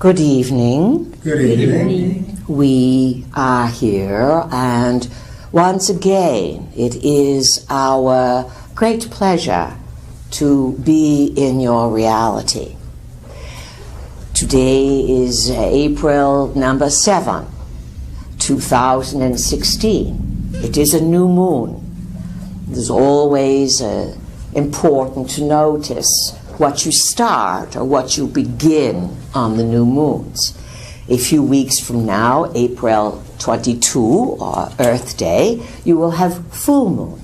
Good evening. Good evening. We are here, and once again, it is our great pleasure to be in your reality. Today is April number 7, 2016. It is a new moon. It is always important to notice what you start or what you begin on the new moons. A few weeks from now, April 22, or Earth Day, you will have full moon.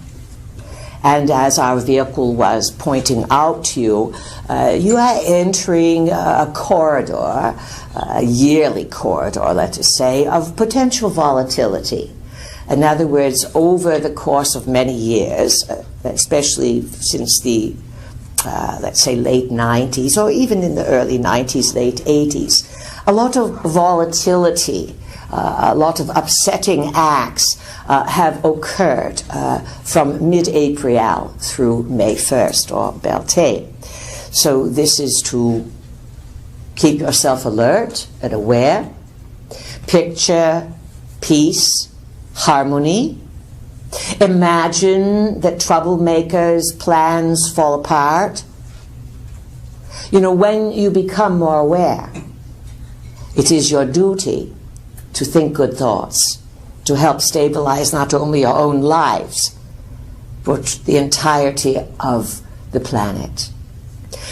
And as our vehicle was pointing out to you, you are entering a corridor, a yearly corridor, let us say, of potential volatility. In other words, over the course of many years, especially since the let's say late 90s, or even in the early 90s, late 80s, a lot of volatility, a lot of upsetting acts have occurred from mid-April through May 1st, or Beltane. So this is to keep yourself alert and aware, picture peace, harmony. Imagine that troublemakers' plans fall apart. You know, when you become more aware, it is your duty to think good thoughts, to help stabilize not only your own lives, but the entirety of the planet.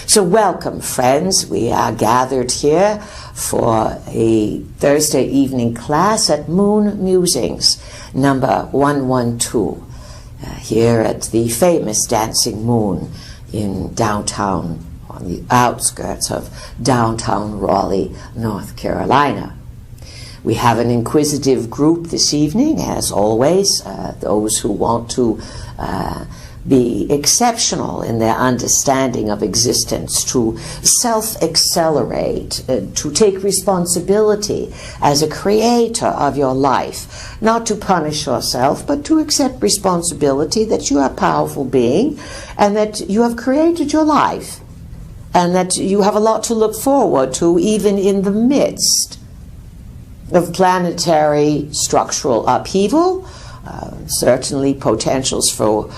So welcome, friends. We are gathered here for a Thursday evening class at Moon Musings, number 112, here at the famous Dancing Moon in downtown, on the outskirts of downtown Raleigh, North Carolina. We have an inquisitive group this evening, as always, those who want to be exceptional in their understanding of existence, to self-accelerate, to take responsibility as a creator of your life, not to punish yourself, but to accept responsibility that you are a powerful being and that you have created your life and that you have a lot to look forward to, even in the midst of planetary structural upheaval. Certainly potentials for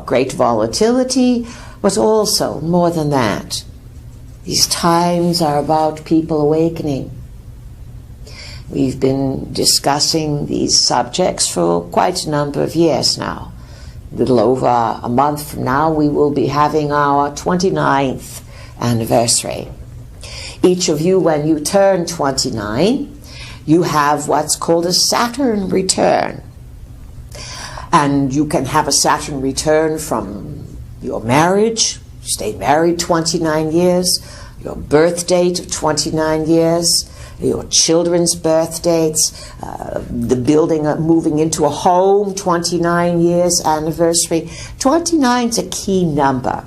great volatility, but also, more than that, these times are about people awakening. We've been discussing these subjects for quite a number of years now. A little over a month from now, we will be having our 29th anniversary. Each of you, when you turn 29, you have what's called a Saturn return. And you can have a Saturn return from your marriage, you stayed married 29 years, your birth date of 29 years, your children's birth dates, the building, moving into a home, 29 years anniversary. 29 is a key number.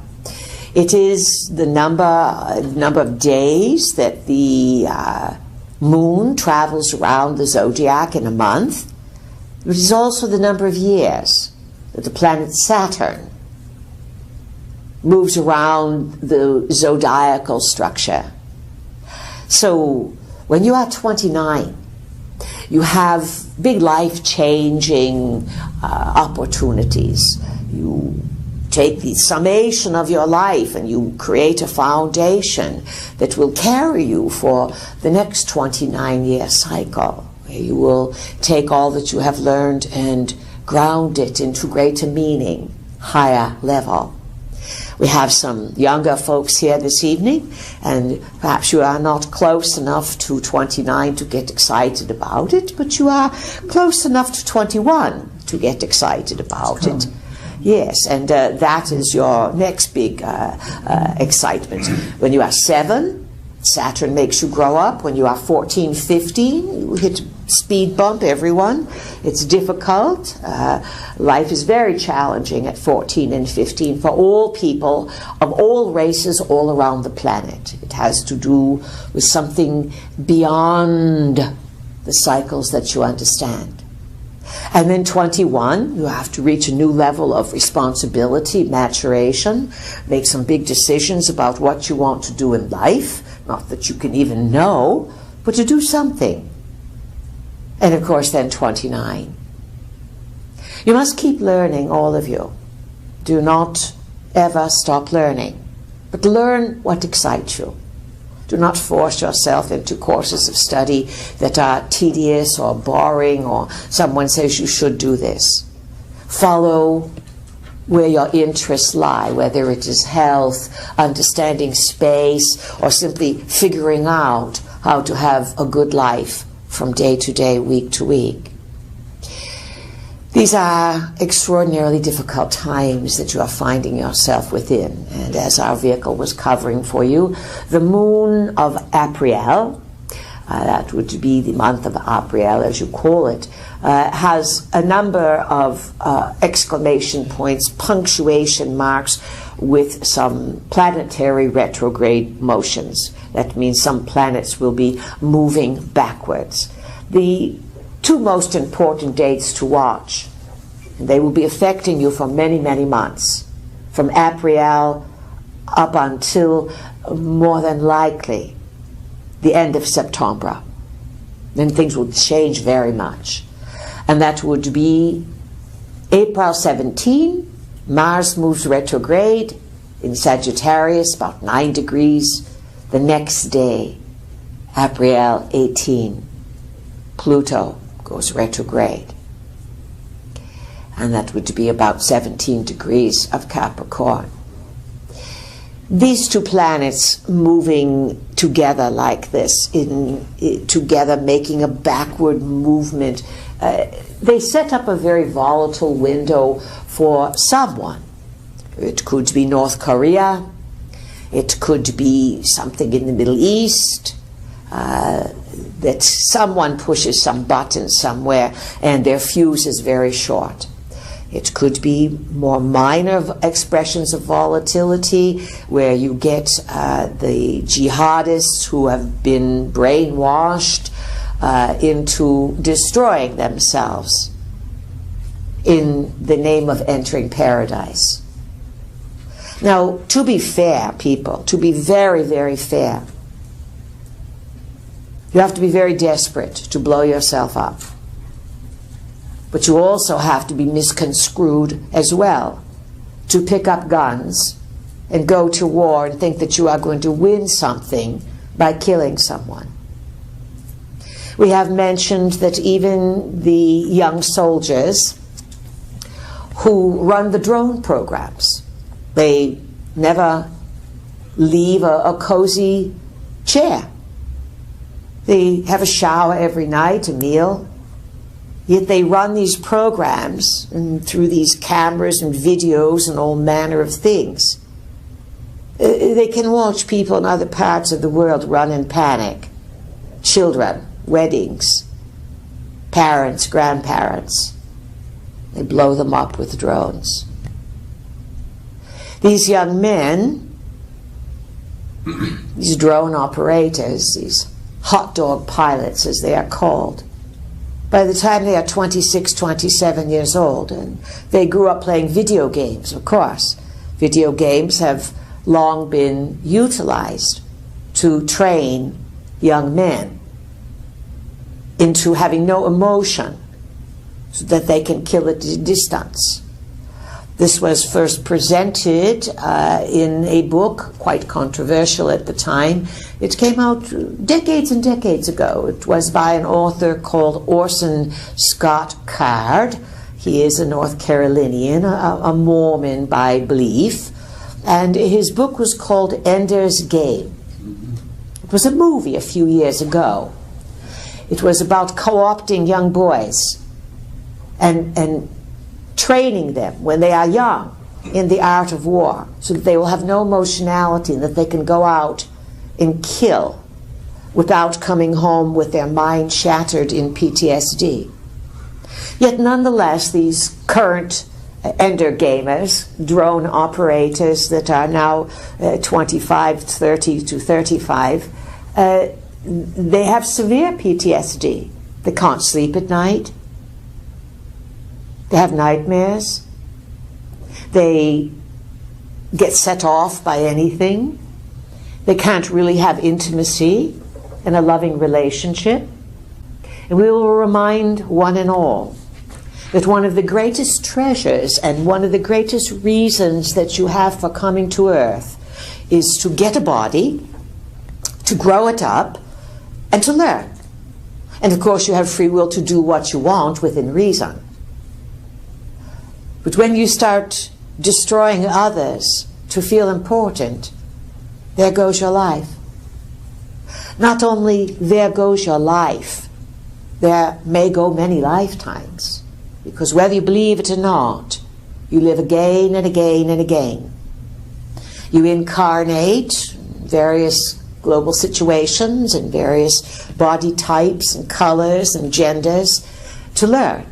It is the number of days that the moon travels around the zodiac in a month. It is also the number of years that the planet Saturn moves around the zodiacal structure. So when you are 29, you have big life-changing opportunities. You take the summation of your life and you create a foundation that will carry you for the next 29-year cycle. You will take all that you have learned and ground it into greater meaning, higher level. We have some younger folks here this evening, and perhaps you are not close enough to 29 to get excited about it, but you are close enough to 21 to get excited about it. Yes, and that is your next big excitement. When you are 7, Saturn makes you grow up. When you are 14, 15, you hit speed bump, everyone. It's difficult. Life is very challenging at 14 and 15 for all people of all races all around the planet. It has to do with something beyond the cycles that you understand. And then 21, you have to reach a new level of responsibility, maturation, make some big decisions about what you want to do in life, Not that you can even know, but to do something. And of course then 29. You must keep learning, all of you. Do not ever stop learning, but learn what excites you. Do not force yourself into courses of study that are tedious or boring, or someone says you should do this. Follow where your interests lie, whether it is health, understanding space, or simply figuring out how to have a good life from day to day, week to week. These are extraordinarily difficult times that you are finding yourself within. And as our vehicle was covering for you, the moon of April, that would be the month of April as you call it, has a number of exclamation points, punctuation marks with some planetary retrograde motions. That means some planets will be moving backwards. The two most important dates to watch, and they will be affecting you for many, many months, from April up until more than likely the end of September. Then things will change very much. And that would be April 17, Mars moves retrograde in Sagittarius, about 9 degrees. The next day, April 18, Pluto goes retrograde. And that would be about 17 degrees of Capricorn. These two planets moving together like this, together making a backward movement, they set up a very volatile window for someone. It could be North Korea, it could be something in the Middle East, that someone pushes some button somewhere and their fuse is very short. It could be more minor expressions of volatility where you get the jihadists who have been brainwashed into destroying themselves in the name of entering paradise. Now, to be fair, people, to be very, very fair, you have to be very desperate to blow yourself up. But you also have to be misconstrued as well, to pick up guns and go to war and think that you are going to win something by killing someone. We have mentioned that even the young soldiers who run the drone programs, they never leave a cozy chair. They have a shower every night, a meal. Yet they run these programs and through these cameras and videos and all manner of things. They can watch people in other parts of the world run in panic. Children, weddings, parents, grandparents. They blow them up with drones. These young men, these drone operators, these hot dog pilots as they are called, by the time they are 26, 27 years old, and they grew up playing video games, of course. Video games have long been utilized to train young men into having no emotion so that they can kill at a distance. This was first presented in a book, quite controversial at the time. It came out decades and decades ago. It was by an author called Orson Scott Card. He is a North Carolinian, a Mormon by belief. And his book was called Ender's Game. It was a movie a few years ago. It was about co-opting young boys and training them when they are young in the art of war so that they will have no emotionality and that they can go out and kill without coming home with their mind shattered in PTSD. Yet nonetheless, these current ender gamers, drone operators that are now 25, 30 to 35, they have severe PTSD. They can't sleep at night. They have nightmares. They get set off by anything. They can't really have intimacy in a loving relationship. And we will remind one and all that one of the greatest treasures and one of the greatest reasons that you have for coming to earth is to get a body, to grow it up, and to learn. And of course you have free will to do what you want within reason. But when you start destroying others to feel important, there goes your life. Not only there goes your life, there may go many lifetimes. Because whether you believe it or not, you live again and again and again. You incarnate various global situations and various body types and colors and genders to learn.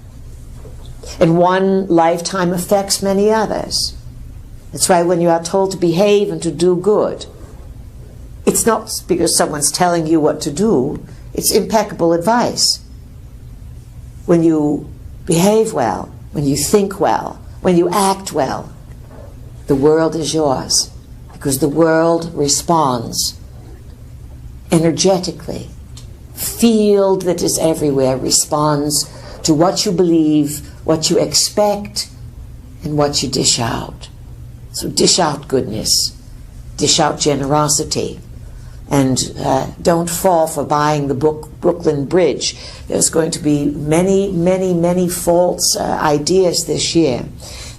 And one lifetime affects many others. That's why when you are told to behave and to do good, it's not because someone's telling you what to do, it's impeccable advice. When you behave well, when you think well, when you act well, the world is yours, because the world responds energetically. Field that is everywhere responds to what you believe, what you expect, and what you dish out. So dish out goodness, dish out generosity, and don't fall for buying the book Brooklyn Bridge. There's going to be many false ideas this year.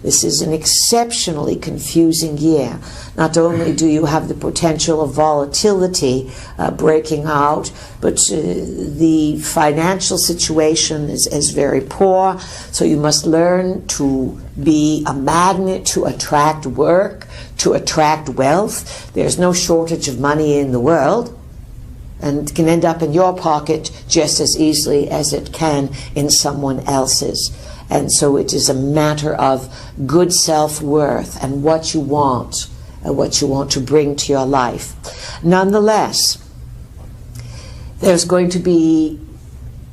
This is an exceptionally confusing year. Not only do you have the potential of volatility breaking out, but the financial situation is very poor, so you must learn to be a magnet to attract work, to attract wealth. There's no shortage of money in the world, and it can end up in your pocket just as easily as it can in someone else's. And so it is a matter of good self-worth and what you want to bring to your life. Nonetheless, there's going to be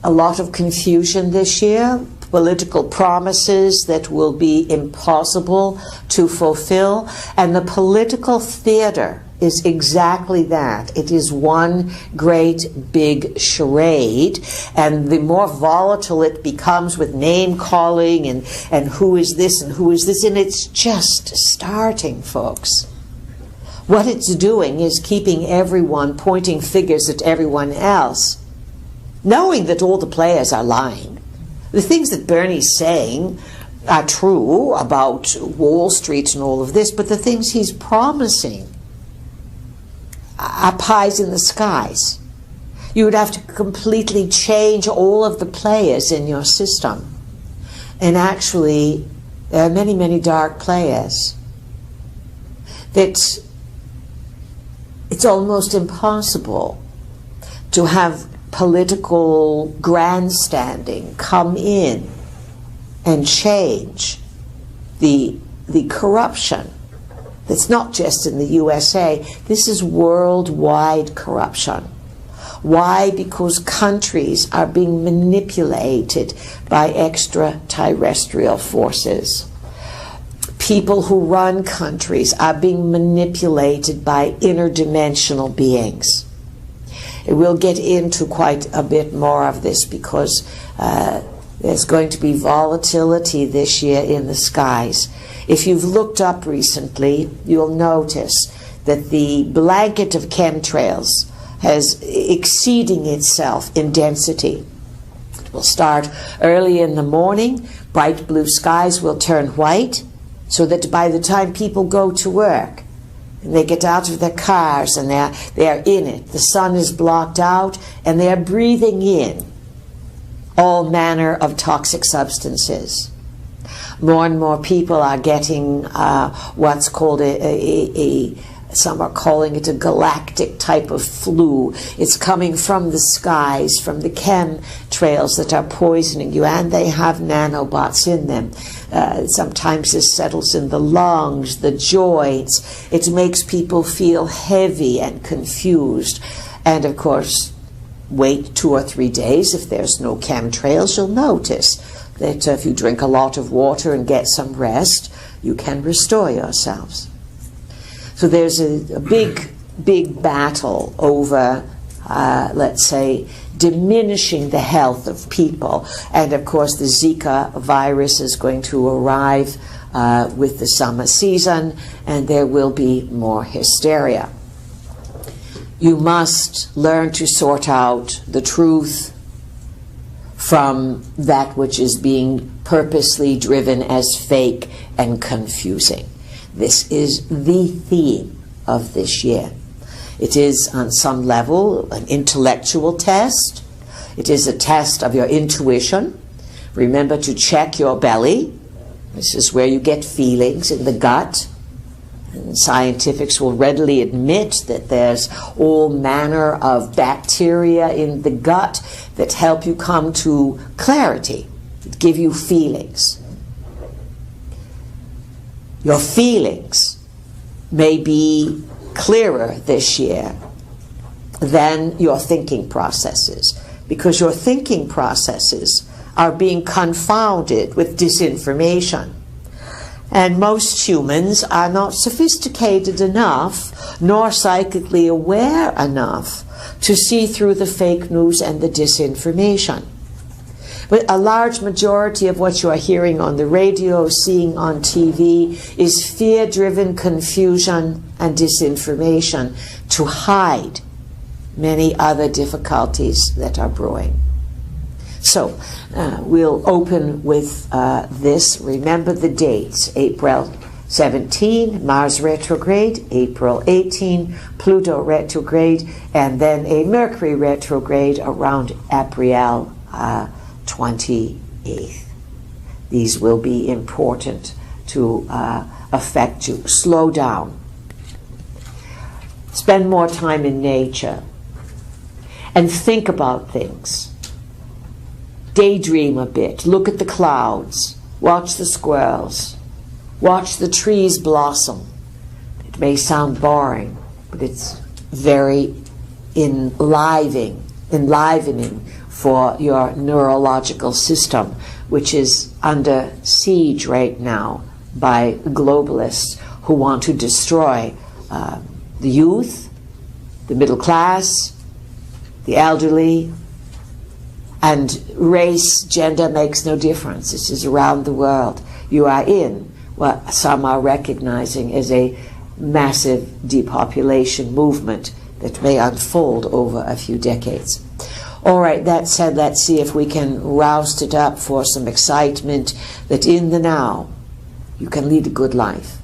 a lot of confusion this year, political promises that will be impossible to fulfill, and the political theater is exactly that. It is one great big charade, and the more volatile it becomes with name calling and who is this and who is this, and it's just starting, folks. What it's doing is keeping everyone pointing fingers at everyone else, knowing that all the players are lying. The things that Bernie's saying are true about Wall Street and all of this, but the things he's promising are pies in the skies. You would have to completely change all of the players in your system. And actually, there are many dark players that it's almost impossible to have political grandstanding come in and change the corruption. It's not just in the USA. This is worldwide corruption. Why? Because countries are being manipulated by extraterrestrial forces. People who run countries are being manipulated by interdimensional beings. We'll get into quite a bit more of this because there's going to be volatility this year in the skies. If you've looked up recently, you'll notice that the blanket of chemtrails is exceeding itself in density. It will start early in the morning. Bright blue skies will turn white, so that by the time people go to work and they get out of their cars and they're in it, the sun is blocked out and they're breathing in all manner of toxic substances. More and more people are getting what's called some are calling it a galactic type of flu. It's coming from the skies, from the chemtrails that are poisoning you, and they have nanobots in them. Sometimes this settles in the lungs, the joints. It makes people feel heavy and confused. And of course, wait 2 or 3 days. If there's no chemtrails, you'll notice that if you drink a lot of water and get some rest, you can restore yourselves. So there's a big big battle over, let's say, diminishing the health of people. And of course the Zika virus is going to arrive with the summer season, and there will be more hysteria. You must learn to sort out the truth from that which is being purposely driven as fake and confusing. This is the theme of this year. It is, on some level, an intellectual test. It is a test of your intuition. Remember to check your belly. This is where you get feelings in the gut. And scientifics will readily admit that there's all manner of bacteria in the gut that help you come to clarity, that give you feelings. Your feelings may be clearer this year than your thinking processes, because your thinking processes are being confounded with disinformation. And most humans are not sophisticated enough, nor psychically aware enough, to see through the fake news and the disinformation. But a large majority of what you are hearing on the radio, seeing on TV, is fear-driven confusion and disinformation to hide many other difficulties that are brewing. So we'll open with this. Remember the dates: April 17, Mars retrograde; April 18, Pluto retrograde; and then a Mercury retrograde around April 28th. These will be important to affect you. Slow down. Spend more time in nature. And think about things. Daydream a bit. Look at the clouds. Watch the squirrels. Watch the trees blossom. It may sound boring, but it's very enlivening for your neurological system, which is under siege right now by globalists who want to destroy the youth, the middle class, the elderly, and race, gender makes no difference. This is around the world. You are in what some are recognizing as a massive depopulation movement that may unfold over a few decades. All right, that said, let's see if we can roust it up for some excitement that in the now you can lead a good life.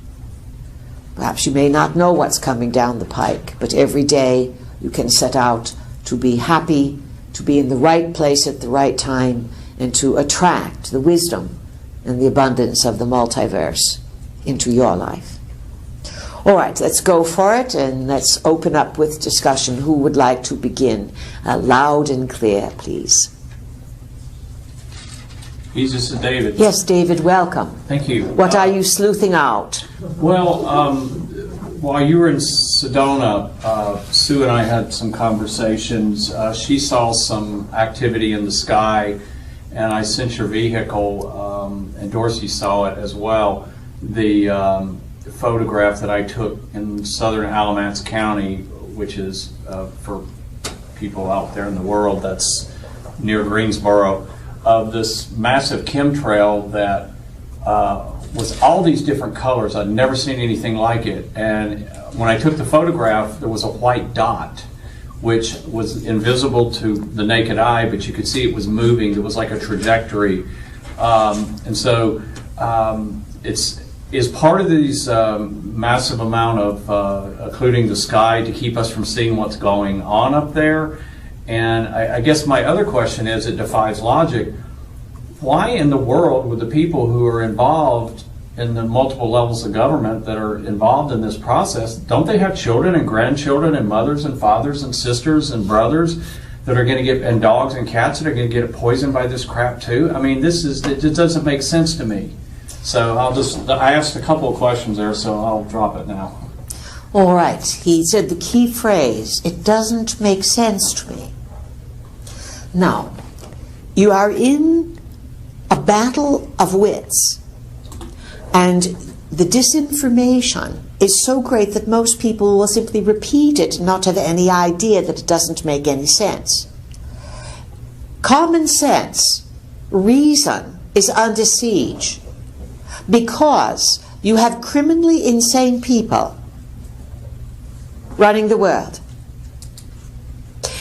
Perhaps you may not know what's coming down the pike, but every day you can set out to be happy, to be in the right place at the right time, and to attract the wisdom and the abundance of the multiverse into your life. All right, let's go for it, and let's open up with discussion. Who would like to begin? Loud and clear, please. This is David. Yes, David, welcome. Thank you. What are you sleuthing out? Well, while you were in Sedona, Sue and I had some conversations. She saw some activity in the sky, and I sent your vehicle, and Dorsey saw it as well. The photograph that I took in southern Alamance County, which is for people out there in the world, that's near Greensboro, of this massive chemtrail that was all these different colors. I'd never seen anything like it. And when I took the photograph, there was a white dot, which was invisible to the naked eye, but you could see it was moving. It was like a trajectory. And so is part of these massive amount of occluding the sky to keep us from seeing what's going on up there? And I guess my other question is, it defies logic. Why in the world would the people who are involved in the multiple levels of government that are involved in this process, don't they have children and grandchildren and mothers and fathers and sisters and brothers that are going to get, and dogs and cats that are going to get poisoned by this crap too? I mean, it doesn't make sense to me. So I asked a couple of questions there, so I'll drop it now. All right. He said the key phrase, it doesn't make sense to me. Now, you are in a battle of wits, and the disinformation is so great that most people will simply repeat it and not have any idea that it doesn't make any sense. Common sense, reason, is under siege because you have criminally insane people running the world.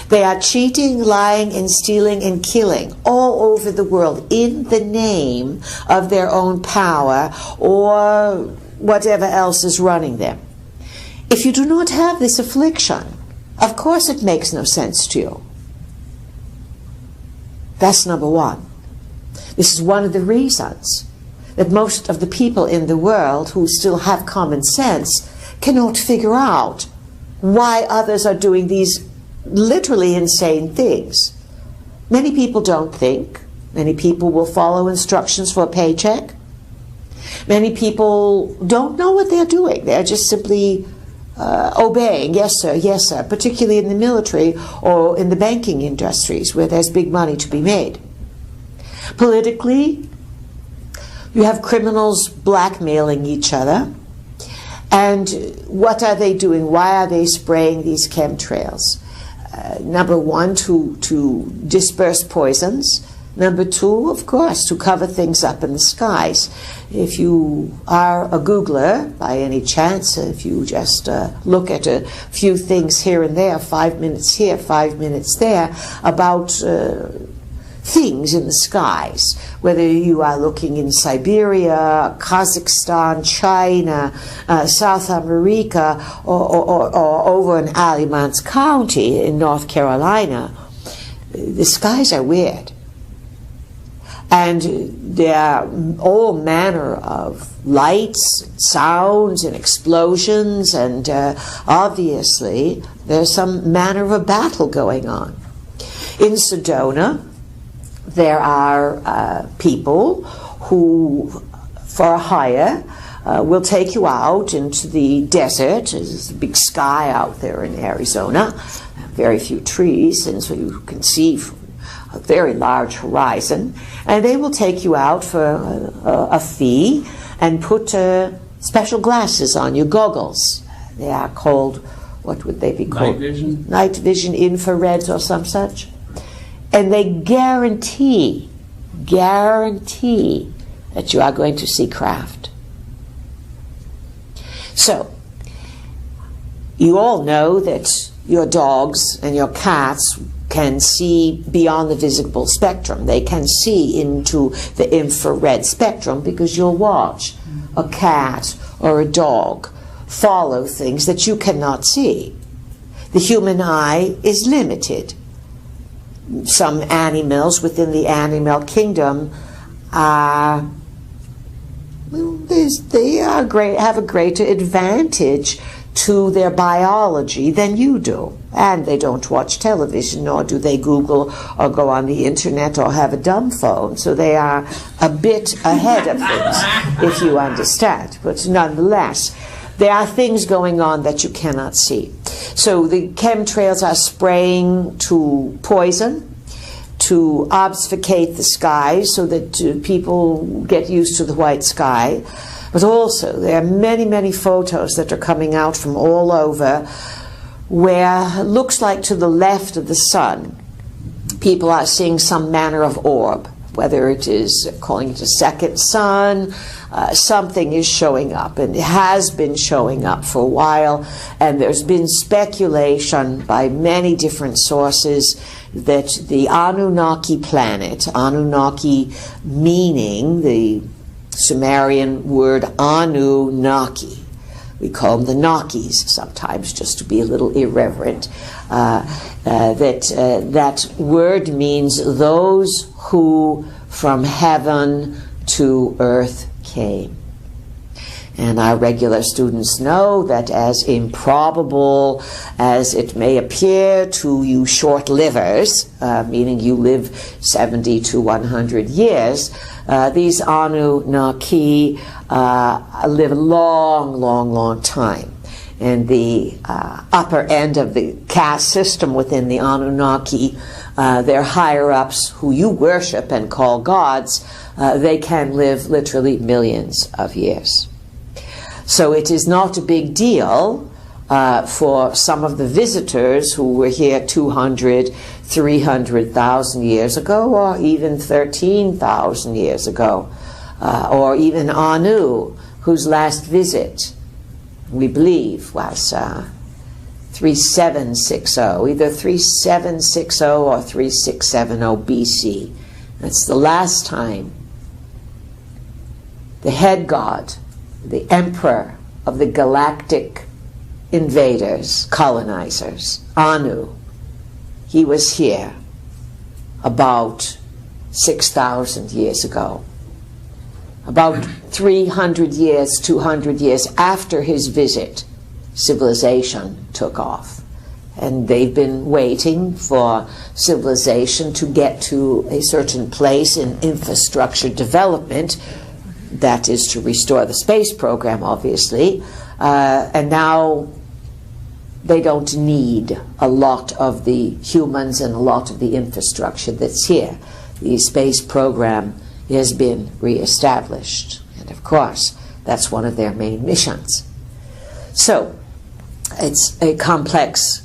They are cheating, lying, and stealing and killing all over the world in the name of their own power or whatever else is running them. If you do not have this affliction, of course it makes no sense to you. That's number one. This is one of the reasons that most of the people in the world who still have common sense cannot figure out why others are doing these literally insane things. Many people don't think. Many people will follow instructions for a paycheck. Many people don't know what they're doing. They're just simply obeying, yes sir, particularly in the military or in the banking industries where there's big money to be made. Politically, you have criminals blackmailing each other. And what are they doing? Why are they spraying these chemtrails? Number one, to disperse poisons. Number two, of course, to cover things up in the skies. If you are a Googler, by any chance, if you just look at a few things here and there, 5 minutes here, 5 minutes there, about things in the skies, whether you are looking in Siberia, Kazakhstan, China, South America, or over in Alamance County in North Carolina, the skies are weird. And there are all manner of lights, sounds, and explosions, and obviously there's some manner of a battle going on. In Sedona, there are people who, for a hire, will take you out into the desert. There's a big sky out there in Arizona, very few trees, and so you can see a very large horizon. And they will take you out for a fee and put special glasses on you, goggles. They are called, what would they be called? Night vision? Night vision, infrareds or some such. And they guarantee that you are going to see craft. So, you all know that your dogs and your cats can see beyond the visible spectrum. They can see into the infrared spectrum because you'll watch a cat or a dog follow things that you cannot see. The human eye is limited. Some animals within the animal kingdom have a greater advantage to their biology than you do. And they don't watch television, nor do they Google or go on the internet or have a dumb phone. So they are a bit ahead of things, if you understand. But nonetheless, there are things going on that you cannot see. So the chemtrails are spraying to poison, to obfuscate the skies so that people get used to the white sky. But also, there are many, many photos that are coming out from all over where it looks like to the left of the sun, people are seeing some manner of orb, whether it is calling it a second sun, something is showing up, and it has been showing up for a while, and there's been speculation by many different sources that the Anunnaki planet, Anunnaki meaning the Sumerian word Anunnaki, we call them the Nakis sometimes, just to be a little irreverent, that word means those who from heaven to earth came. And our regular students know that as improbable as it may appear to you short livers, meaning you live 70 to 100 years, these Anunnaki live a long, long, long time. And the upper end of the caste system within the Anunnaki, their higher-ups who you worship and call gods, they can live literally millions of years. So it is not a big deal for some of the visitors who were here 200, 300,000 years ago, or even 13,000 years ago, or even Anu, whose last visit, we believe, was 3760, either 3760 or 3670 BC. That's the last time the head god, the emperor of the galactic invaders, colonizers, Anu, he was here about 6,000 years ago. About 300 years, 200 years after his visit, civilization took off. And they've been waiting for civilization to get to a certain place in infrastructure development, that is to restore the space program, obviously, and now they don't need a lot of the humans and a lot of the infrastructure that's here. The space program has been reestablished, and of course that's one of their main missions. So it's a complex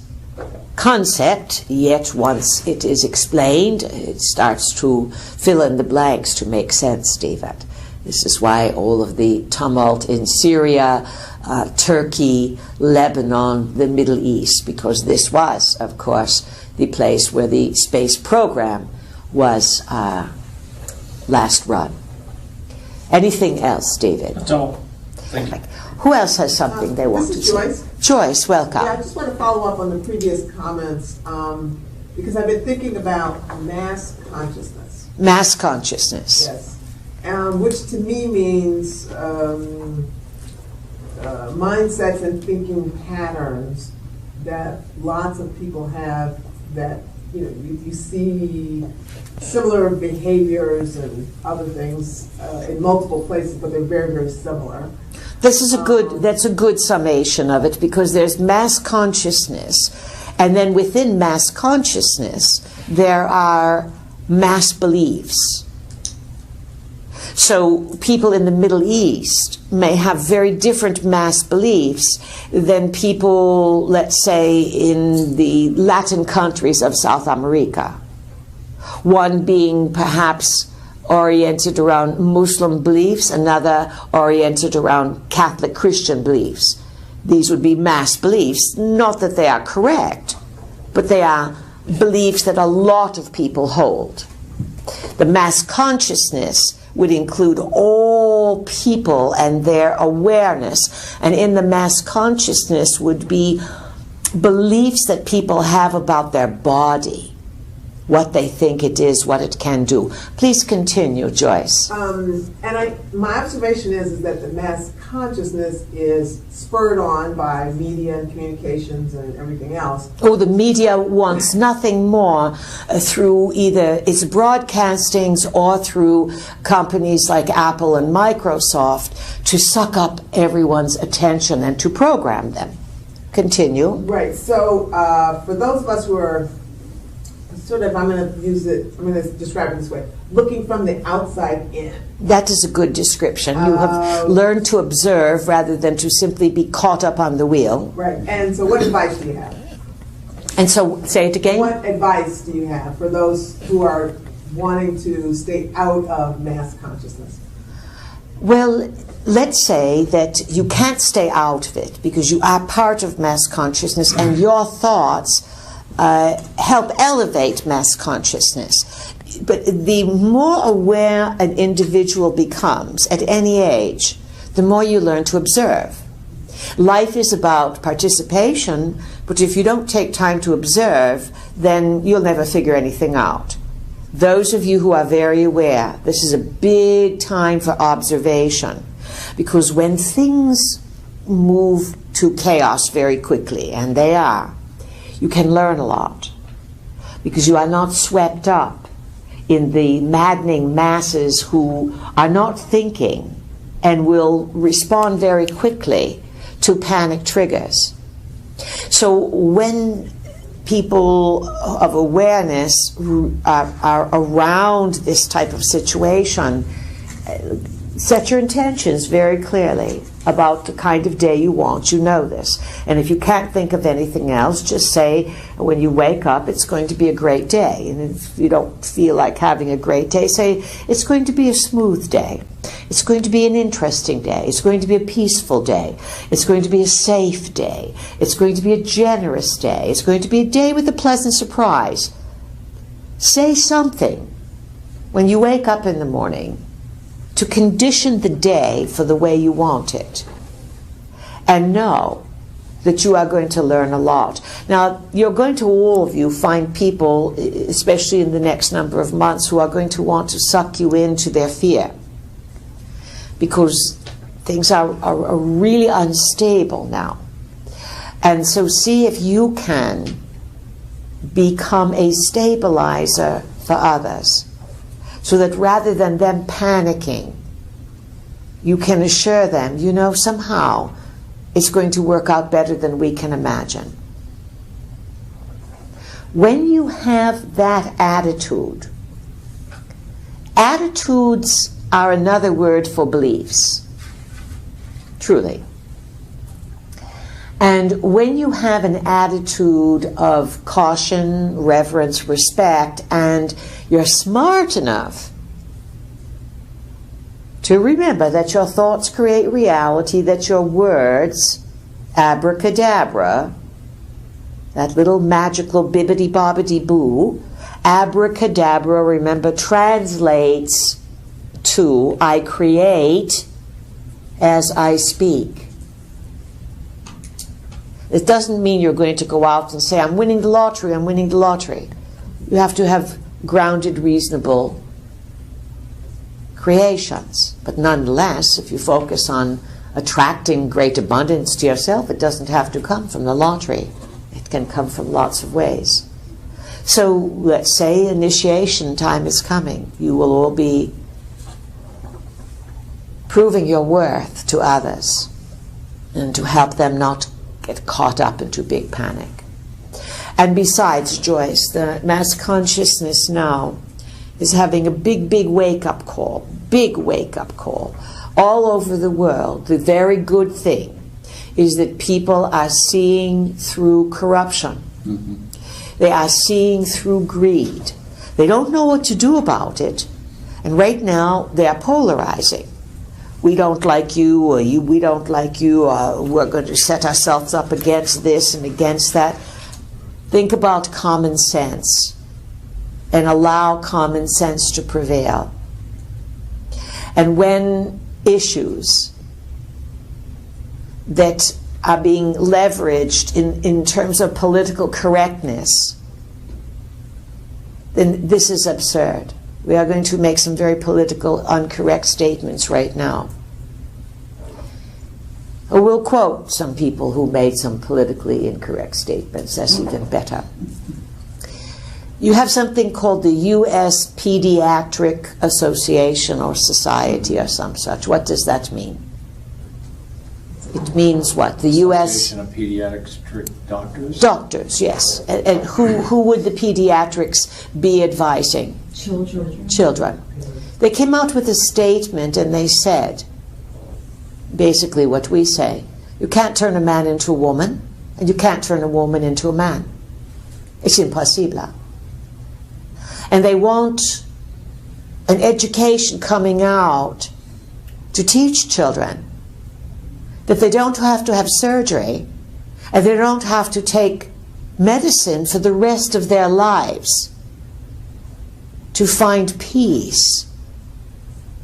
concept, yet once it is explained, it starts to fill in the blanks to make sense, David. This is why all of the tumult in Syria, Turkey, Lebanon, the Middle East, because this was, of course, the place where the space program was last run. Anything else, David? That's all. Thank you. Who else has something they want to say? Joyce. Joyce, welcome. Yeah, I just want to follow up on the previous comments because I've been thinking about mass consciousness. Mass consciousness. Yes. Which to me means mindsets and thinking patterns that lots of people have, that you see similar behaviors and other things in multiple places, but they're very, very similar. This is that's a good summation of it, because there's mass consciousness, and then within mass consciousness there are mass beliefs. So people in the Middle East may have very different mass beliefs than people, let's say, in the Latin countries of South America. One being perhaps oriented around Muslim beliefs, another oriented around Catholic Christian beliefs. These would be mass beliefs. Not that they are correct, but they are beliefs that a lot of people hold. The mass consciousness would include all people and their awareness. And in the mass consciousness would be beliefs that people have about their body, what they think it is, what it can do. Please continue, Joyce. My observation is that the mass consciousness is spurred on by media and communications and everything else. Oh, the media wants nothing more through either its broadcastings or through companies like Apple and Microsoft to suck up everyone's attention and to program them. Continue. Right. So for those of us who are sort of, I'm going to describe it this way, looking from the outside in. That is a good description. You have learned to observe rather than to simply be caught up on the wheel. Right. And so what advice do you have? And so, say it again. What advice do you have for those who are wanting to stay out of mass consciousness? Well, let's say that you can't stay out of it because you are part of mass consciousness and your thoughts help elevate mass consciousness. But the more aware an individual becomes at any age, the more you learn to observe. Life is about participation, but if you don't take time to observe, then you'll never figure anything out. Those of you who are very aware, this is a big time for observation, because when things move to chaos very quickly, and they are, you can learn a lot, because you are not swept up in the maddening masses who are not thinking and will respond very quickly to panic triggers. So when people of awareness are around this type of situation, set your intentions very clearly. about the kind of day you want. You know this. And if you can't think of anything else, just say when you wake up, it's going to be a great day. And if you don't feel like having a great day, say it's going to be a smooth day. It's going to be an interesting day. It's going to be a peaceful day. It's going to be a safe day. It's going to be a generous day. It's going to be a day with a pleasant surprise. Say something when you wake up in the morning to condition the day for the way you want it. And know that you are going to learn a lot. Now, you're going to, all of you, find people, especially in the next number of months, who are going to want to suck you into their fear. Because things are really unstable now. And so see if you can become a stabilizer for others, so that rather than them panicking, you can assure them, you know, somehow it's going to work out better than we can imagine. When you have that attitude, attitudes are another word for beliefs, truly. And when you have an attitude of caution, reverence, respect, and you're smart enough to remember that your thoughts create reality, that your words, abracadabra, that little magical bibbidi-bobbidi-boo, abracadabra, remember, translates to I create as I speak. It doesn't mean you're going to go out and say, I'm winning the lottery, I'm winning the lottery. You have to have grounded, reasonable creations. But nonetheless, if you focus on attracting great abundance to yourself, it doesn't have to come from the lottery. It can come from lots of ways. So let's say initiation time is coming. You will all be proving your worth to others and to help them not get caught up into big panic. And besides, Joyce, the mass consciousness now is having a big wake-up call, all over the world. The very good thing is that people are seeing through corruption. They are seeing through greed. They don't know what to do about it. And right now, they are polarizing. We don't like you, or we don't like you, or we're going to set ourselves up against this and against that. Think about common sense and allow common sense to prevail. And when issues that are being leveraged in terms of political correctness, then this is absurd. We are going to make some very political, incorrect statements right now. Or we'll quote some people who made some politically incorrect statements. That's even better. You have something called the U.S. Pediatric Association or Society or some such. What does that mean? It means what? The U.S. Association of Pediatric Doctors? Doctors, yes. And who would the pediatrics be advising? Children. They came out with a statement and they said, basically what we say, you can't turn a man into a woman, and you can't turn a woman into a man. It's impossible. And they want an education coming out to teach children that they don't have to have surgery and they don't have to take medicine for the rest of their lives to find peace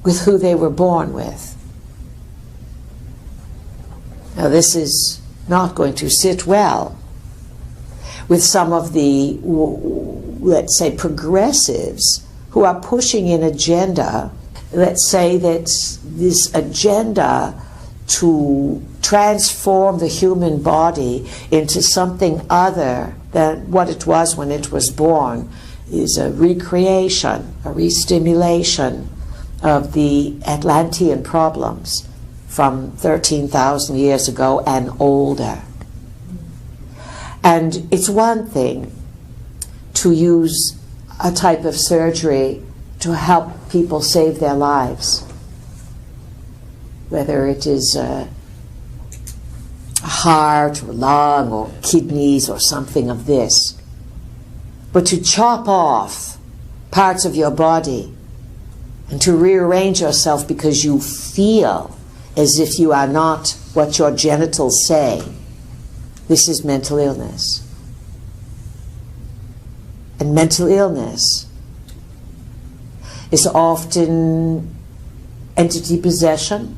with who they were born with. Now, this is not going to sit well with some of the, let's say, progressives who are pushing an agenda, let's say that this agenda to transform the human body into something other than what it was when it was born is a recreation, a re-stimulation of the Atlantean problems from 13,000 years ago and older. And it's one thing to use a type of surgery to help people save their lives, whether it is heart or lung or kidneys or something of this. But to chop off parts of your body and to rearrange yourself because you feel as if you are not what your genitals say, this is mental illness. And mental illness is often entity possession,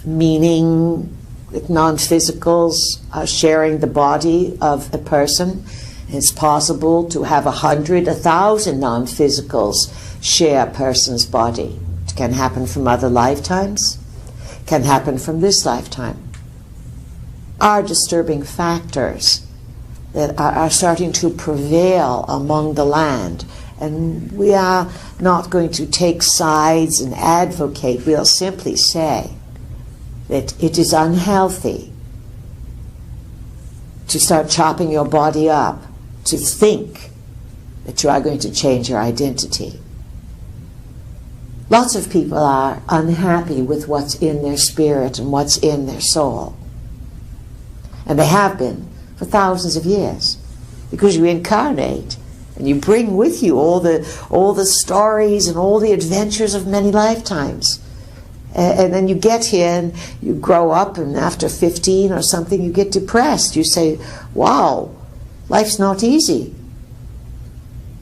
meaning that non-physicals are sharing the body of a person. It's possible to have 100, 1,000 non-physicals share a person's body. It can happen from other lifetimes, can happen from this lifetime. Are disturbing factors that are starting to prevail among the land. And we are not going to take sides and advocate. We'll simply say that it is unhealthy to start chopping your body up, to think that you are going to change your identity. Lots of people are unhappy with what's in their spirit and what's in their soul. And they have been for thousands of years, because you incarnate and you bring with you all the stories and all the adventures of many lifetimes. And then you get here and you grow up, and after 15 or something you get depressed. You say, wow, life's not easy.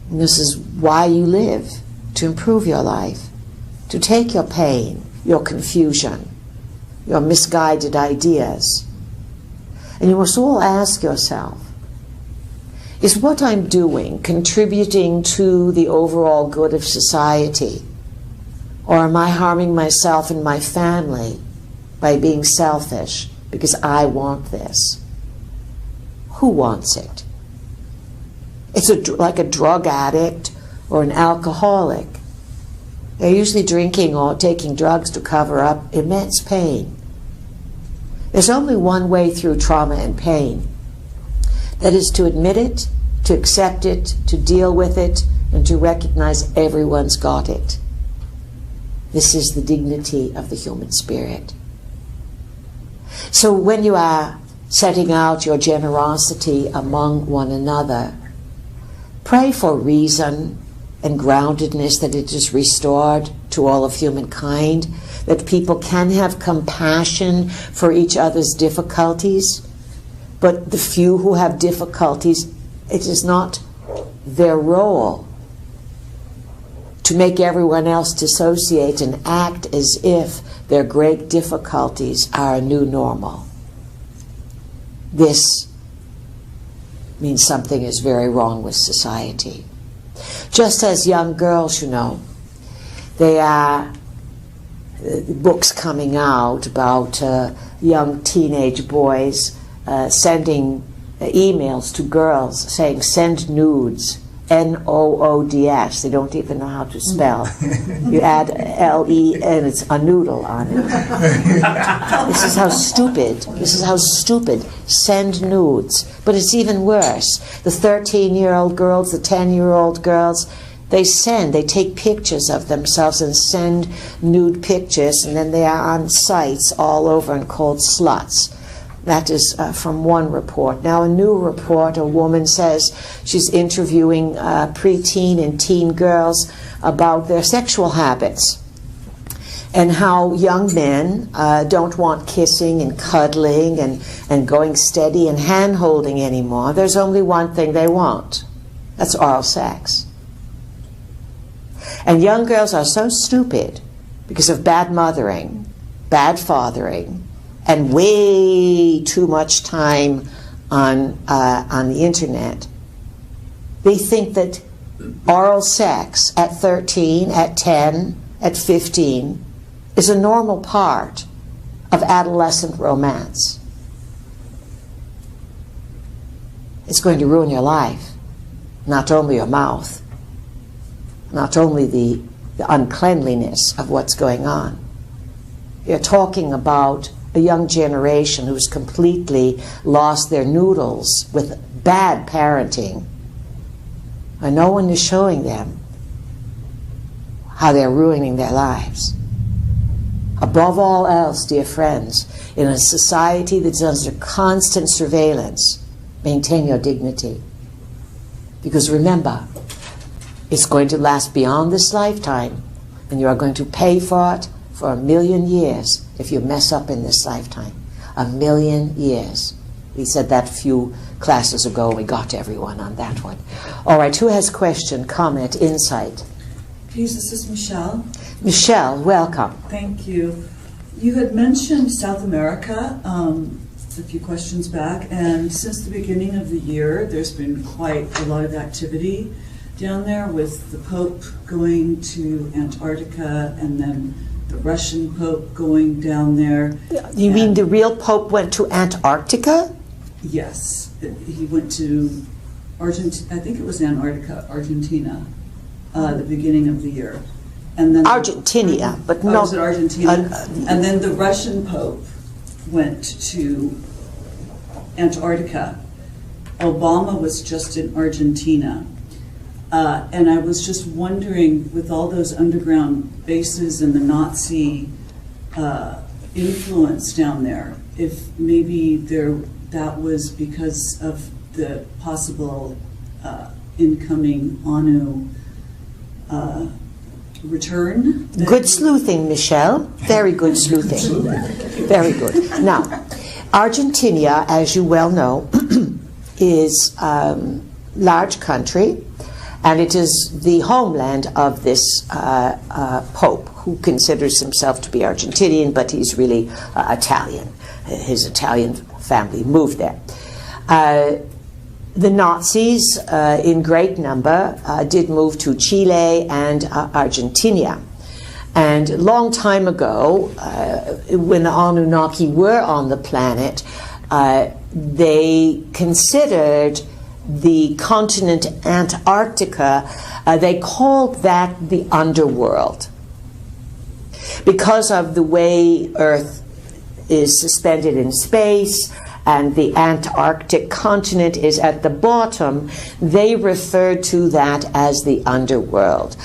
And this is why you live, to improve your life, to take your pain, your confusion, your misguided ideas. And you must all ask yourself, is what I'm doing contributing to the overall good of society? Or am I harming myself and my family by being selfish because I want this? Who wants it? It's like a drug addict or an alcoholic. They're usually drinking or taking drugs to cover up immense pain. There's only one way through trauma and pain. That is to admit it, to accept it, to deal with it, and to recognize everyone's got it. This is the dignity of the human spirit. So when you are setting out your generosity among one another, pray for reason and groundedness, that it is restored to all of humankind, that people can have compassion for each other's difficulties. But the few who have difficulties, it is not their role to make everyone else dissociate and act as if their great difficulties are a new normal. This means something is very wrong with society. Just as young girls, you know, they are books coming out about young teenage boys sending emails to girls saying, send nudes, N-O-O-D-S. They don't even know how to spell. You add L-E and it's a noodle on it. This is how stupid. This is how stupid. Send nudes. But it's even worse. The 13-year-old girls, the 10-year-old girls, they take pictures of themselves and send nude pictures, and then they are on sites all over and called sluts. That is from one report. Now a new report, a woman says she's interviewing preteen and teen girls about their sexual habits and how young men don't want kissing and cuddling and going steady and hand-holding anymore. There's only one thing they want. That's oral sex. And young girls are so stupid because of bad mothering, bad fathering, and way too much time on the internet. They think that oral sex at 13, at 10, at 15 is a normal part of adolescent romance. It's going to ruin your life, not only your mouth, not only the uncleanliness of what's going on. You're talking about a young generation who's completely lost their noodles with bad parenting, and no one is showing them how they're ruining their lives. Above all else, dear friends, in a society that's under constant surveillance, maintain your dignity. Because remember, it's going to last beyond this lifetime, and you are going to pay for it for 1,000,000 years if you mess up in this lifetime. 1,000,000 years. We said that a few classes ago, and we got everyone on that one. All right, who has question, comment, insight? Please, this is Michelle. Michelle, welcome. Thank you. You had mentioned South America a few questions back, and since the beginning of the year, there's been quite a lot of activity down there with the Pope going to Antarctica and then the Russian Pope going down there. You mean the real Pope went to Antarctica? Yes. He went to Argentina, I think it was Antarctica, Argentina, the beginning of the year. And then Argentina, but no. Was it Argentina? And then the Russian Pope went to Antarctica. Obama was just in Argentina. And I was just wondering, with all those underground bases and the Nazi influence down there, if maybe that was because of the possible incoming ONU return? Good sleuthing, Michelle. Very good sleuthing. Very good. Now, Argentina, as you well know, is a large country, and it is the homeland of this Pope, who considers himself to be Argentinian, but he's really Italian. His Italian family moved there. The Nazis, in great number, did move to Chile and Argentina. And a long time ago, when the Anunnaki were on the planet, they considered the continent Antarctica, they called that the underworld. Because of the way Earth is suspended in space, and the Antarctic continent is at the bottom, they referred to that as the underworld.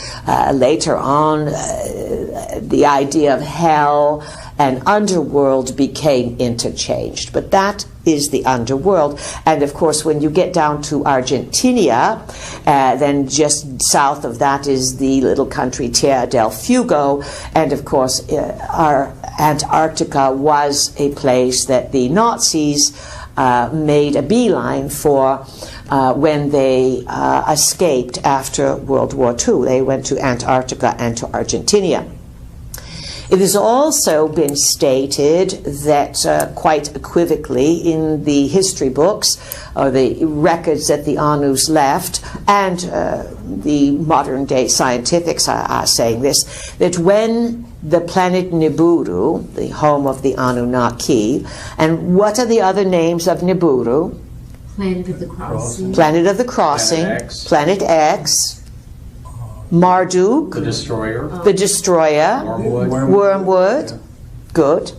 Later on, the idea of hell and underworld became interchanged, but that is the underworld. And of course, when you get down to Argentina, then just south of that is the little country Tierra del Fuego, and of course our Antarctica was a place that the Nazis made a beeline for when they escaped after World War II. They went to Antarctica and to Argentina. It has also been stated that quite equivocally in the history books, or the records that the Anus left, and the modern day scientifics are saying this, that when the planet Nibiru, the home of the Anunnaki, and what are the other names of Nibiru? Planet of the Crossing. Planet of the Crossing, Planet X, Marduk, The Destroyer. The Destroyer, Wormwood, good.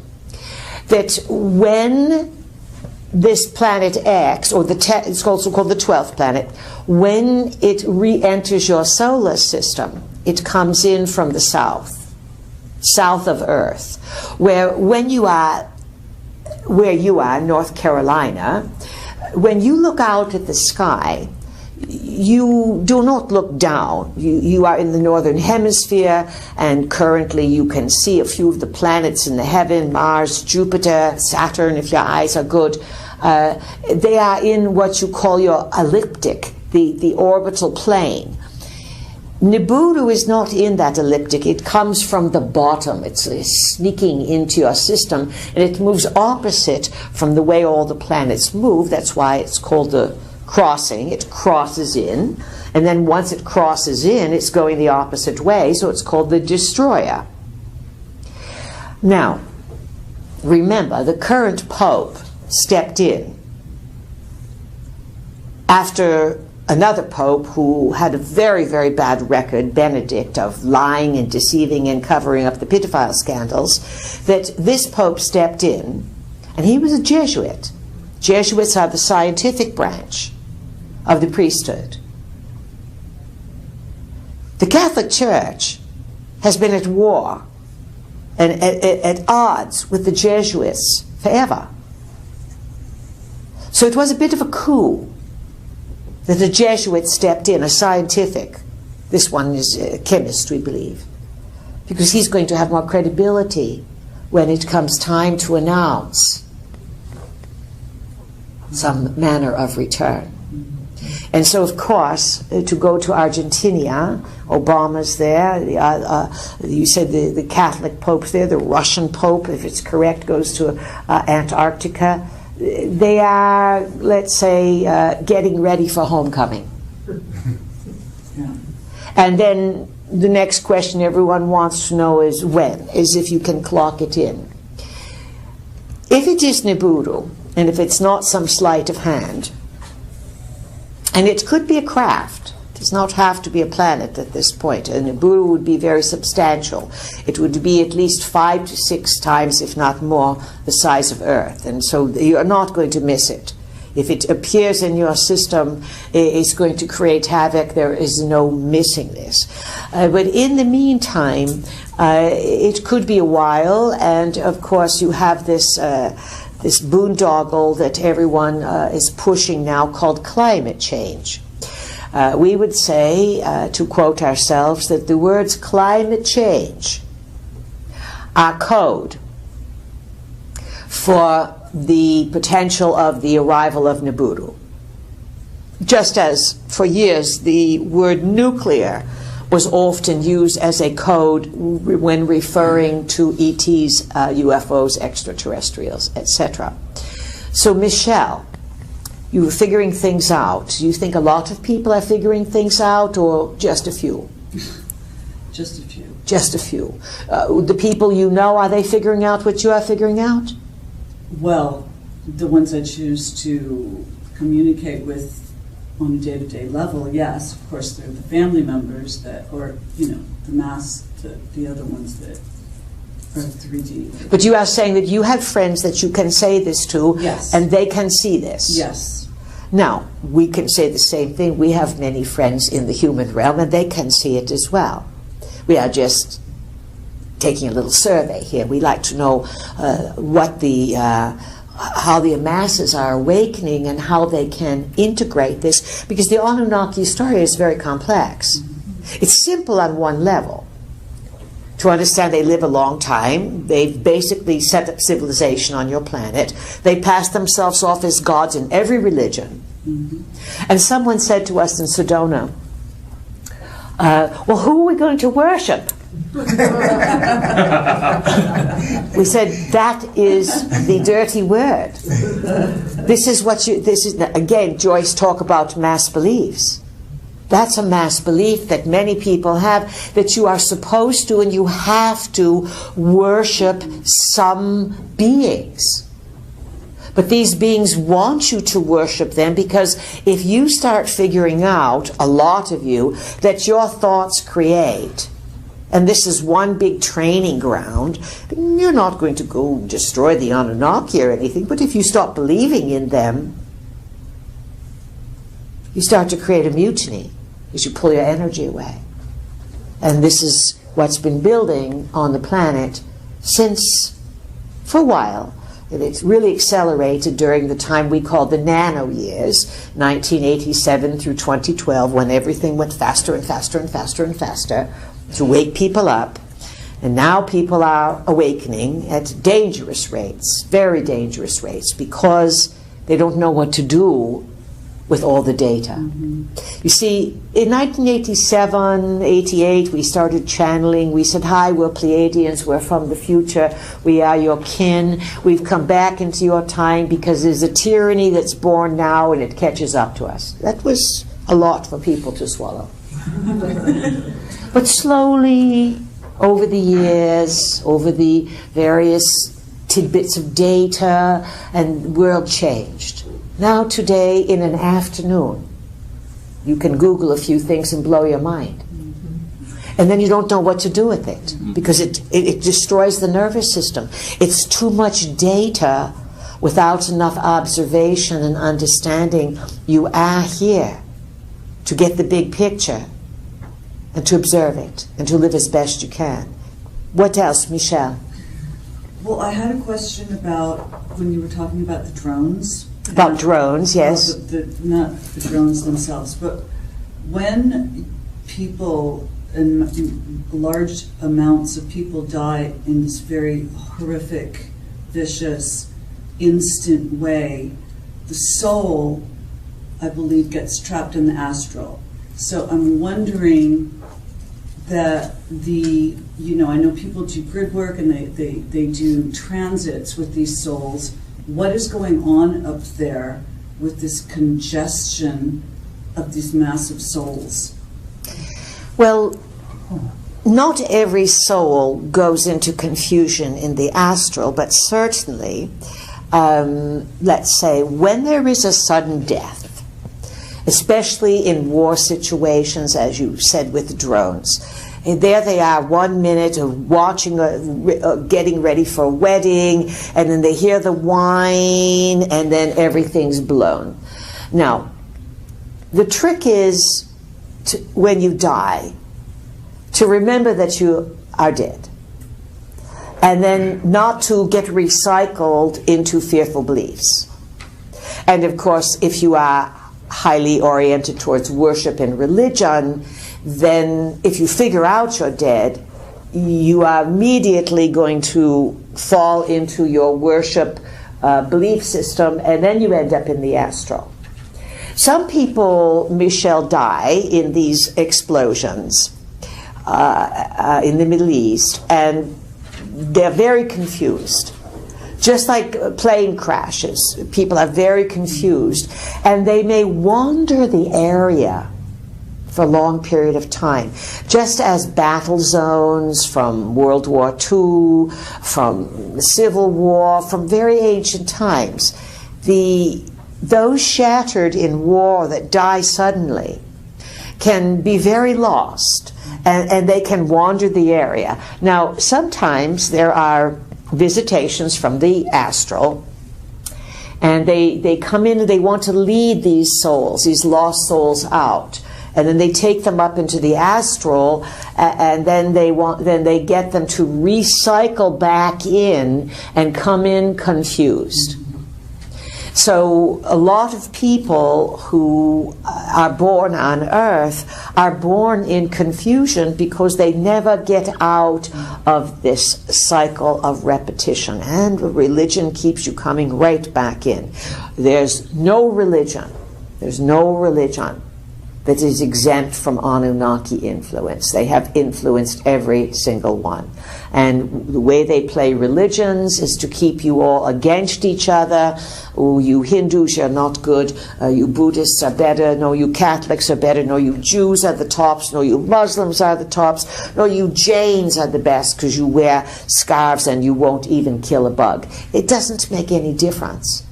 That when this planet X, or it's also called the 12th planet, when it re-enters your solar system, it comes in from the south of Earth, where you are, North Carolina, when you look out at the sky, you do not look down. You are in the northern hemisphere, and currently you can see a few of the planets in the heaven, Mars, Jupiter, Saturn, if your eyes are good. They are in what you call your elliptic, the orbital plane. Nibiru is not in that elliptic. It comes from the bottom. It's sneaking into your system, and it moves opposite from the way all the planets move. That's why it's called the crossing. It crosses in, and then once it crosses in, it's going the opposite way, so it's called the Destroyer. Now, remember, the current Pope stepped in after another Pope who had a very, very bad record, Benedict, of lying and deceiving and covering up the pedophile scandals, that this Pope stepped in, and he was a Jesuit. Jesuits are the scientific branch of the priesthood. The Catholic Church has been at war and at odds with the Jesuits forever. So it was a bit of a coup that the Jesuits stepped in, a scientific. This one is a chemist, we believe, because he's going to have more credibility when it comes time to announce some manner of return. And so, of course, to go to Argentina, Obama's there, you said the Catholic Pope's there, the Russian Pope, if it's correct, goes to Antarctica. They are, let's say, getting ready for homecoming. Yeah. And then the next question everyone wants to know is when, is if you can clock it in. If it is Nibiru, and if it's not some sleight of hand, and it could be a craft, it does not have to be a planet at this point, and Nibiru would be very substantial. It would be at least 5 to 6 times, if not more, the size of Earth, and so you're not going to miss it. If it appears in your system, it's going to create havoc. There is no missing this. But in the meantime, it could be a while, and of course you have this this boondoggle that everyone is pushing now called climate change. We would say, to quote ourselves, that the words climate change are code for the potential of the arrival of Nibiru. Just as for years the word nuclear was often used as a code when referring to ETs, UFOs, extraterrestrials, etc. So Michelle, you were figuring things out. Do you think a lot of people are figuring things out, or just a few? Just a few. Just a few. The people you know, are they figuring out what you are figuring out? Well, the ones I choose to communicate with on a day-to-day level, yes. Of course, they're the family members that, or, you know, the other ones that are 3D. But you are saying that you have friends that you can say this to, yes, and they can see this. Yes. Now, we can say the same thing. We have many friends in the human realm, and they can see it as well. We are just taking a little survey here. We like to know what how the masses are awakening and how they can integrate this, because the Anunnaki story is very complex. It's simple on one level. To understand, they live a long time. They've basically set up civilization on your planet. They pass themselves off as gods in every religion. And someone said to us in Sedona, well, who are we going to worship? We said, that is the dirty word. This is again, Joyce talk about mass beliefs. That's a mass belief that many people have, that you are supposed to and you have to worship some beings. But these beings want you to worship them, because if you start figuring out, a lot of you, that your thoughts create, and this is one big training ground, you're not going to go destroy the Anunnaki or anything, but if you stop believing in them, you start to create a mutiny, because you pull your energy away. And this is what's been building on the planet since, for a while. It's really accelerated during the time we call the nano years, 1987 through 2012, when everything went faster and faster and faster and faster to wake people up. And now people are awakening at dangerous rates, very dangerous rates, because they don't know what to do with all the data. You see, in 1987, 88, we started channeling. We said, hi, we're Pleiadians, we're from the future, we are your kin, we've come back into your time because there's a tyranny that's born now and it catches up to us. That was a lot for people to swallow. But slowly, over the years, over the various tidbits of data, and the world changed. Now today, in an afternoon, you can Google a few things and blow your mind. And then you don't know what to do with it, because it destroys the nervous system. It's too much data without enough observation and understanding. You are here to get the big picture and to observe it and to live as best you can. What else, Michelle? Well, I had a question about when you were talking about the drones. About drones, yes. Not the drones themselves, but when people, and large amounts of people die in this very horrific, vicious, instant way, the soul, I believe, gets trapped in the astral. So I'm wondering that I know people do grid work and they do transits with these souls. What is going on up there with this congestion of these massive souls? Well, not every soul goes into confusion in the astral, but certainly, let's say, when there is a sudden death, especially in war situations, as you said with the drones. And there they are 1 minute of watching, getting ready for a wedding, and then they hear the whine, and then everything's blown. Now, the trick is, when you die, to remember that you are dead. And then not to get recycled into fearful beliefs. And of course, if you are highly oriented towards worship and religion, then if you figure out you're dead, you are immediately going to fall into your worship belief system, and then you end up in the astral. Some people, Michelle, die in these explosions in the Middle East, and they're very confused. Just like plane crashes, people are very confused, and they may wander the area for a long period of time, just as battle zones from World War II, from the Civil War, from very ancient times. Those shattered in war that die suddenly can be very lost, and they can wander the area. Now, sometimes there are visitations from the astral, and they come in and they want to lead these souls, these lost souls, out, and then they take them up into the astral, and then they get them to recycle back in and come in confused. So a lot of people who are born on earth are born in confusion because they never get out of this cycle of repetition, and religion keeps you coming right back in. There's no religion that is exempt from Anunnaki influence. They have influenced every single one. And the way they play religions is to keep you all against each other. Oh, you Hindus, you're not good. You Buddhists are better. No, you Catholics are better. No, you Jews are the tops. No, you Muslims are the tops. No, you Jains are the best because you wear scarves and you won't even kill a bug. It doesn't make any difference.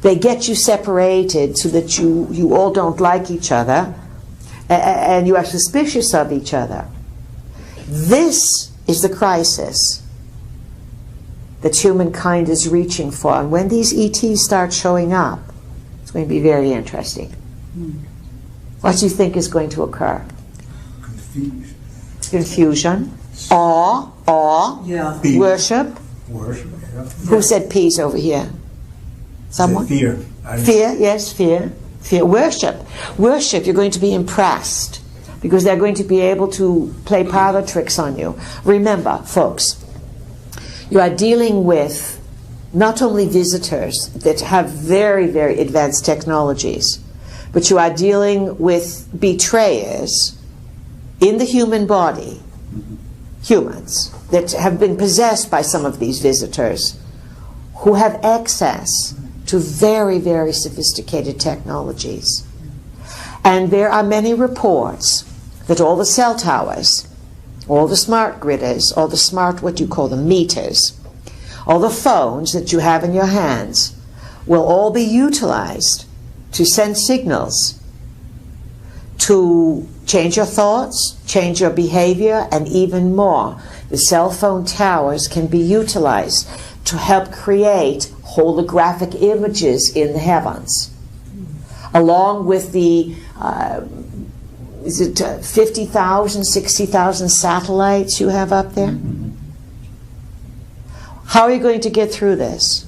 They get you separated so that you all don't like each other, and you are suspicious of each other. This is the crisis that humankind is reaching for. And when these ETs start showing up, it's going to be very interesting. What do you think is going to occur? Confusion. Awe, Yeah. worship. Worship, yeah. Who said peace over here? Someone? Fear. Fear, yes, fear. Fear. Worship. Worship, you're going to be impressed because they're going to be able to play parlor tricks on you. Remember, folks, you are dealing with not only visitors that have very, very advanced technologies, but you are dealing with betrayers in the human body, humans, that have been possessed by some of these visitors who have access to very, very sophisticated technologies. And there are many reports that all the cell towers, all the smart gridders, all the smart, what you call them, meters, all the phones that you have in your hands will all be utilized to send signals to change your thoughts, change your behavior, and even more. The cell phone towers can be utilized to help create holographic images in the heavens, along with the 50,000, 60,000 satellites you have up there? How are you going to get through this?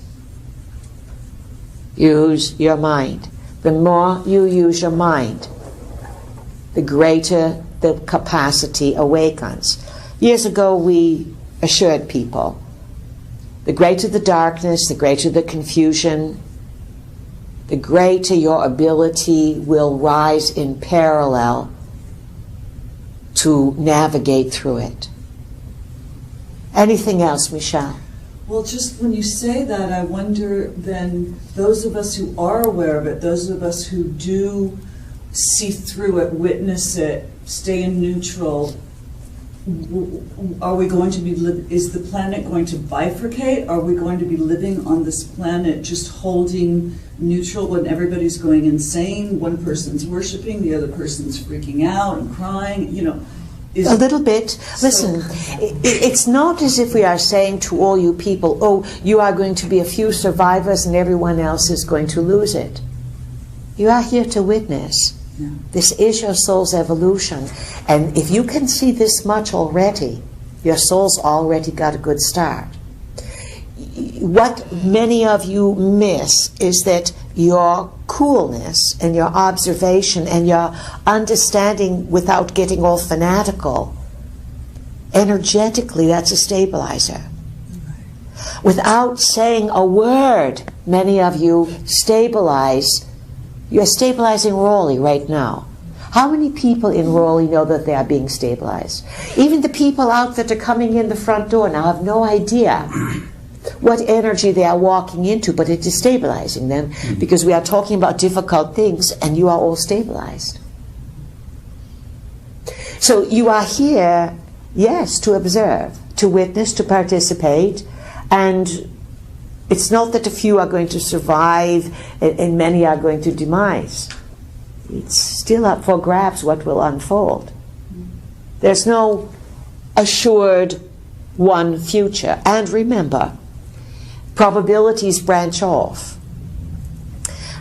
Use your mind. The more you use your mind, the greater the capacity awakens. Years ago, we assured people, the greater the darkness, the greater the confusion, the greater your ability will rise in parallel to navigate through it. Anything else, Michelle? Well, just when you say that, I wonder then, those of us who are aware of it, those of us who do see through it, witness it, stay in neutral, are we going to be, is the planet going to bifurcate? Are we going to be living on this planet just holding neutral when everybody's going insane? One person's worshiping, the other person's freaking out and crying, you know. A little bit. Listen, it's not as if we are saying to all you people, oh, you are going to be a few survivors and everyone else is going to lose it. You are here to witness. Yeah. This is your soul's evolution. And if you can see this much already, your soul's already got a good start. What many of you miss is that your coolness and your observation and your understanding without getting all fanatical, energetically, that's a stabilizer. Without saying a word, many of you stabilize. You're stabilizing Raleigh right now. How many people in Raleigh know that they are being stabilized? Even the people out that are coming in the front door now have no idea what energy they are walking into, but it is stabilizing them because we are talking about difficult things and you are all stabilized. So you are here, yes, to observe, to witness, to participate, and it's not that a few are going to survive and many are going to demise. It's still up for grabs what will unfold. There's no assured one future. And remember, probabilities branch off.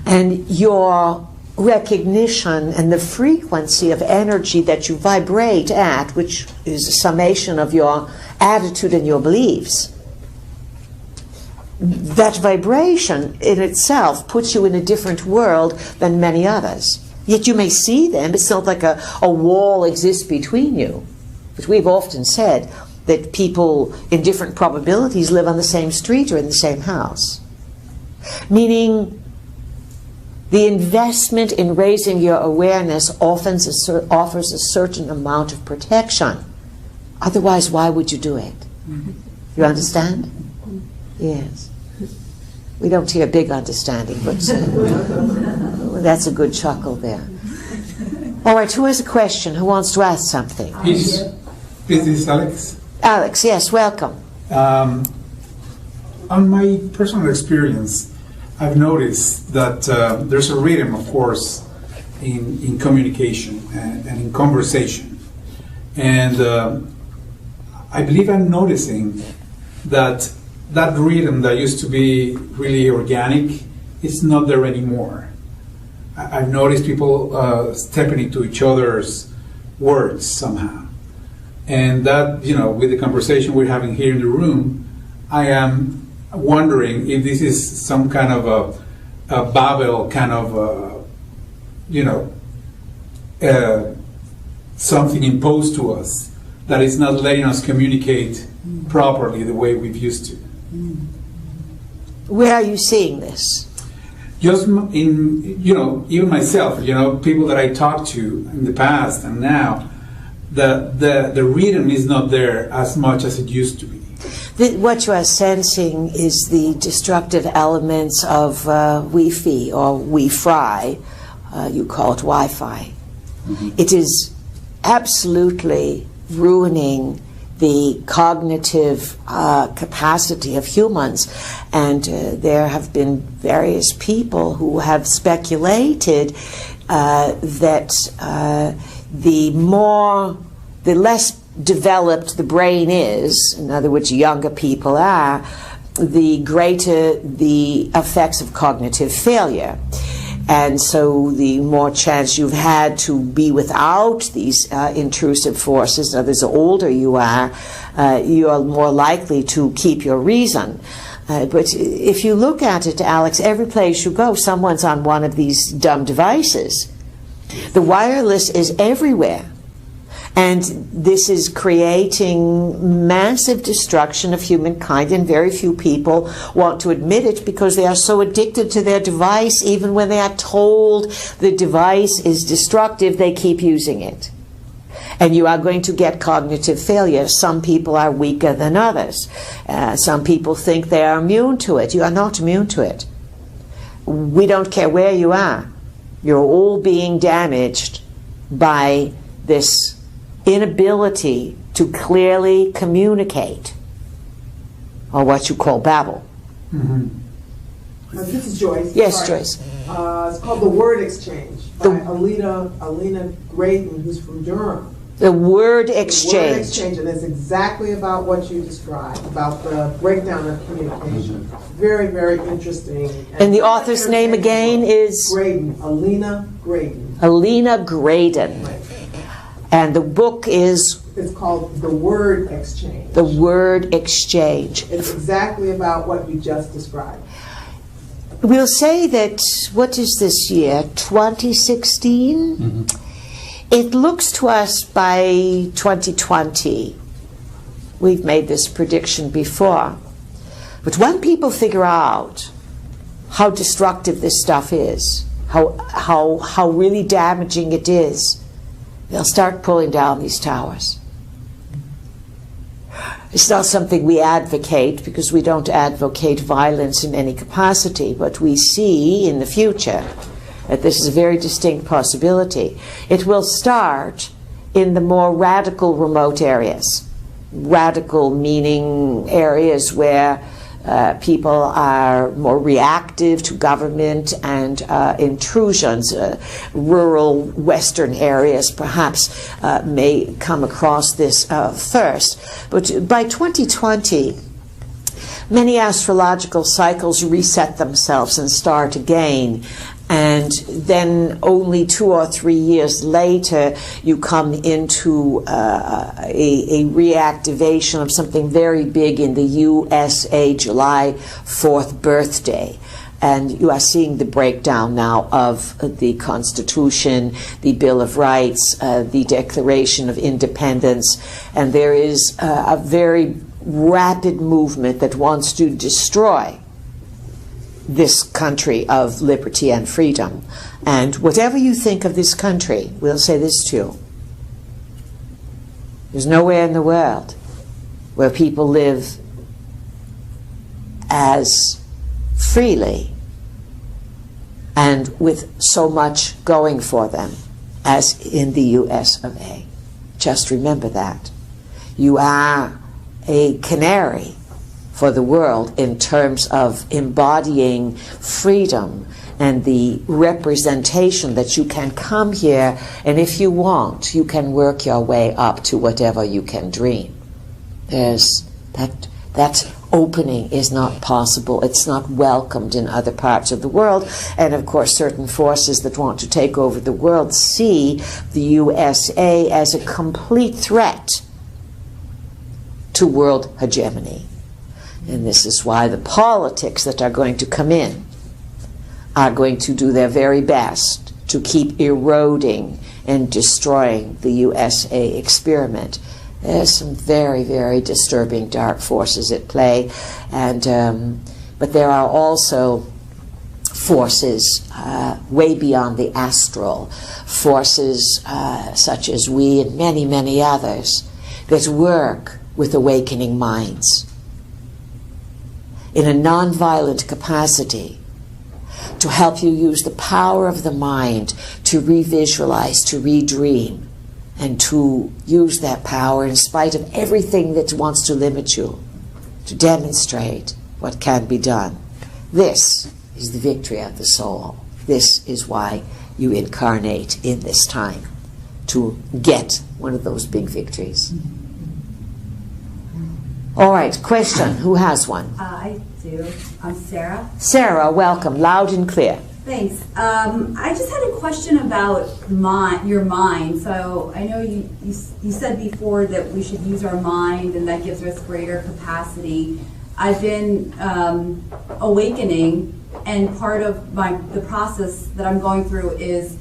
And your recognition and the frequency of energy that you vibrate at, which is a summation of your attitude and your beliefs, that vibration in itself puts you in a different world than many others. Yet you may see them. It's not like a wall exists between you. But we've often said that people in different probabilities live on the same street or in the same house. Meaning the investment in raising your awareness offers a certain amount of protection. Otherwise, why would you do it? You understand? Yes. We don't hear big understanding, but that's a good chuckle there. All right, who has a question? Who wants to ask something? This is Alex. Alex, yes, welcome. On my personal experience, I've noticed that there's a rhythm, of course, in communication and in conversation. And I believe I'm noticing that that rhythm that used to be really organic is not there anymore. I've noticed people stepping into each other's words somehow. And that, you know, with the conversation we're having here in the room, I am wondering if this is some kind of a Babel kind of, something imposed to us that is not letting us communicate properly the way we've used to. Where are you seeing this? Just in, even myself, people that I talked to in the past and now, the rhythm is not there as much as it used to be. What you are sensing is the destructive elements of Wi-Fi or Wi-Fi. You call it Wi-Fi. Mm-hmm. It is absolutely ruining the cognitive capacity of humans. And there have been various people who have speculated that the less developed the brain is, in other words, younger people are, the greater the effects of cognitive failure. And so the more chance you've had to be without these intrusive forces, in other words, the older you are more likely to keep your reason. But if you look at it, Alex, every place you go, someone's on one of these dumb devices. The wireless is everywhere. And this is creating massive destruction of humankind, and very few people want to admit it because they are so addicted to their device. Even when they are told the device is destructive, they keep using it. And you are going to get cognitive failure. Some people are weaker than others. Some people think they are immune to it. You are not immune to it. We don't care where you are. You're all being damaged by this inability to clearly communicate, or what you call babble. This is Joyce. Yes, Sorry. Joyce. It's called The Word Exchange by Alina Graydon, who's from Durham. The word The Word exchange. Exchange, and it's exactly about what you described, about the breakdown of communication. Very, very interesting. And the author's name again is? Graydon, Alina Graydon. Alina Graydon. Right. And the book is? It's called The Word Exchange. The Word Exchange. It's exactly about what you just described. We'll say that, what is this year, 2016? Mm-hmm. It looks to us by 2020, we've made this prediction before, but when people figure out how destructive this stuff is, how really damaging it is, they'll start pulling down these towers. It's not something we advocate, because we don't advocate violence in any capacity, but we see in the future that this is a very distinct possibility. It will start in the more radical remote areas. Radical meaning areas where people are more reactive to government and intrusions. Rural western areas perhaps may come across this first. But by 2020, many astrological cycles reset themselves and start again. And then only 2 or 3 years later, you come into a reactivation of something very big in the USA, July 4th birthday. And you are seeing the breakdown now of the Constitution, the Bill of Rights, the Declaration of Independence. And there is a very rapid movement that wants to destroy this country of liberty and freedom. And whatever you think of this country, we'll say this too. There's nowhere in the world where people live as freely and with so much going for them as in the US of A. Just remember that. You are a canary for the world in terms of embodying freedom and the representation that you can come here, and if you want, you can work your way up to whatever you can dream. There's that opening is not possible. It's not welcomed in other parts of the world. And of course, certain forces that want to take over the world see the USA as a complete threat to world hegemony. And this is why the politics that are going to come in are going to do their very best to keep eroding and destroying the USA experiment. There's some very, very disturbing dark forces at play, and but there are also forces way beyond the astral, forces such as we and many, many others that work with awakening minds in a non-violent capacity to help you use the power of the mind to re-visualize, to re-dream, and to use that power in spite of everything that wants to limit you, to demonstrate what can be done. This is the victory of the soul. This is why you incarnate in this time, to get one of those big victories. All right, question. Who has one? I do. I'm Sarah. Sarah, welcome. Loud and clear. Thanks. I just had a question about your mind. So I know you said before that we should use our mind and that gives us greater capacity. I've been awakening, and part of the process that I'm going through is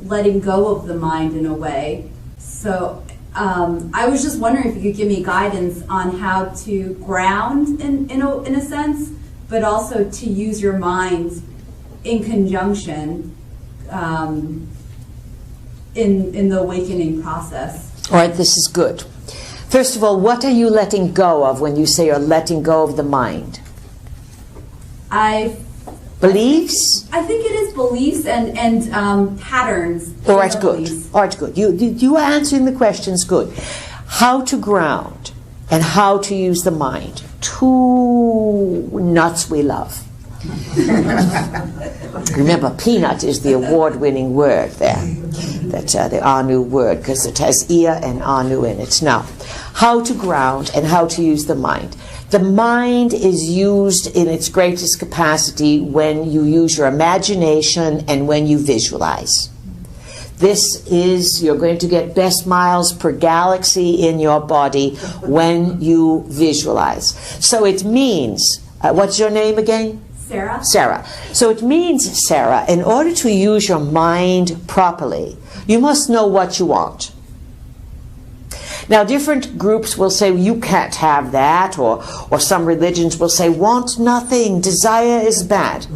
letting go of the mind in a way. So I was just wondering if you could give me guidance on how to ground in a sense, but also to use your mind in conjunction in the awakening process. All right, this is good. First of all, what are you letting go of when you say you're letting go of the mind? Beliefs? I think it is beliefs and patterns. All right, good. All right, good. You are answering the questions good. How to ground and how to use the mind. Two nuts we love. Remember, peanut is the award-winning word there. That's the Anu word, because it has Ia and Anu in it. Now, how to ground and how to use the mind. The mind is used in its greatest capacity when you use your imagination and when you visualize. This is, you're going to get best miles per galaxy in your body when you visualize. So it means, what's your name again? Sarah. Sarah. So it means, Sarah, in order to use your mind properly, you must know what you want. Now, different groups will say, you can't have that, or some religions will say, want nothing, desire is bad.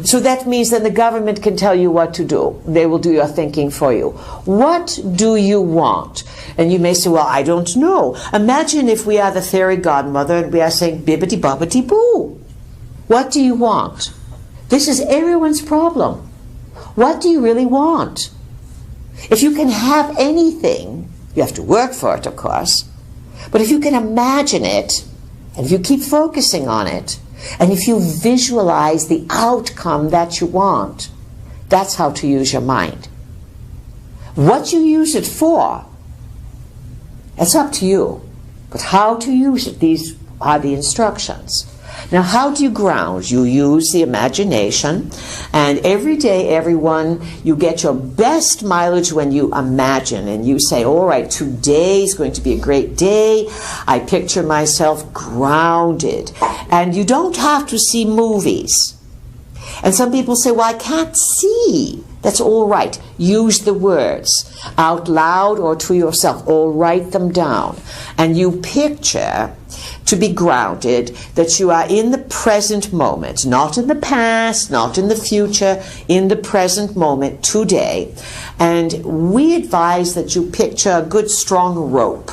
So that means then the government can tell you what to do. They will do your thinking for you. What do you want? And you may say, well, I don't know. Imagine if we are the fairy godmother and we are saying, bibbidi bobbidi boo. What do you want? This is everyone's problem. What do you really want? If you can have anything, you have to work for it, of course. But if you can imagine it, and if you keep focusing on it, and if you visualize the outcome that you want, that's how to use your mind. What you use it for, it's up to you. But how to use it, these are the instructions. Now, how do you ground? You use the imagination, and every day, everyone, you get your best mileage when you imagine, and you say, all right, today is going to be a great day. I picture myself grounded. And you don't have to see movies. And some people say, well, I can't see. That's all right. Use the words out loud or to yourself, or write them down. And you picture, to be grounded, that you are in the present moment, not in the past, not in the future, in the present moment, today. And we advise that you picture a good strong rope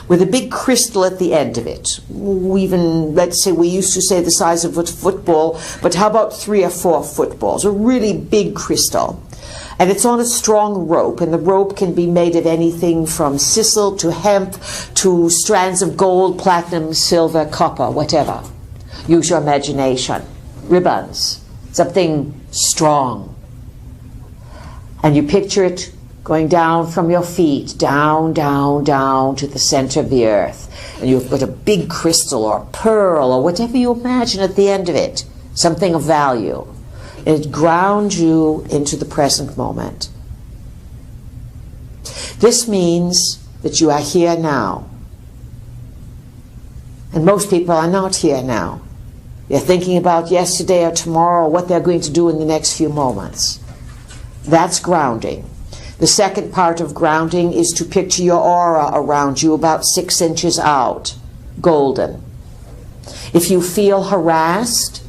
with a big crystal at the end of it. Even, let's say, we used to say the size of a football, but how about 3 or 4 footballs? A really big crystal. And it's on a strong rope, and the rope can be made of anything from sisal to hemp to strands of gold, platinum, silver, copper, whatever. Use your imagination. Ribbons, something strong. And you picture it going down from your feet, down, down, down to the center of the earth. And you've got a big crystal or pearl or whatever you imagine at the end of it, something of value. It grounds you into the present moment. This means that you are here now. And most people are not here now. They're thinking about yesterday or tomorrow, or what they're going to do in the next few moments. That's grounding. The second part of grounding is to picture your aura around you about 6 inches out, golden. If you feel harassed,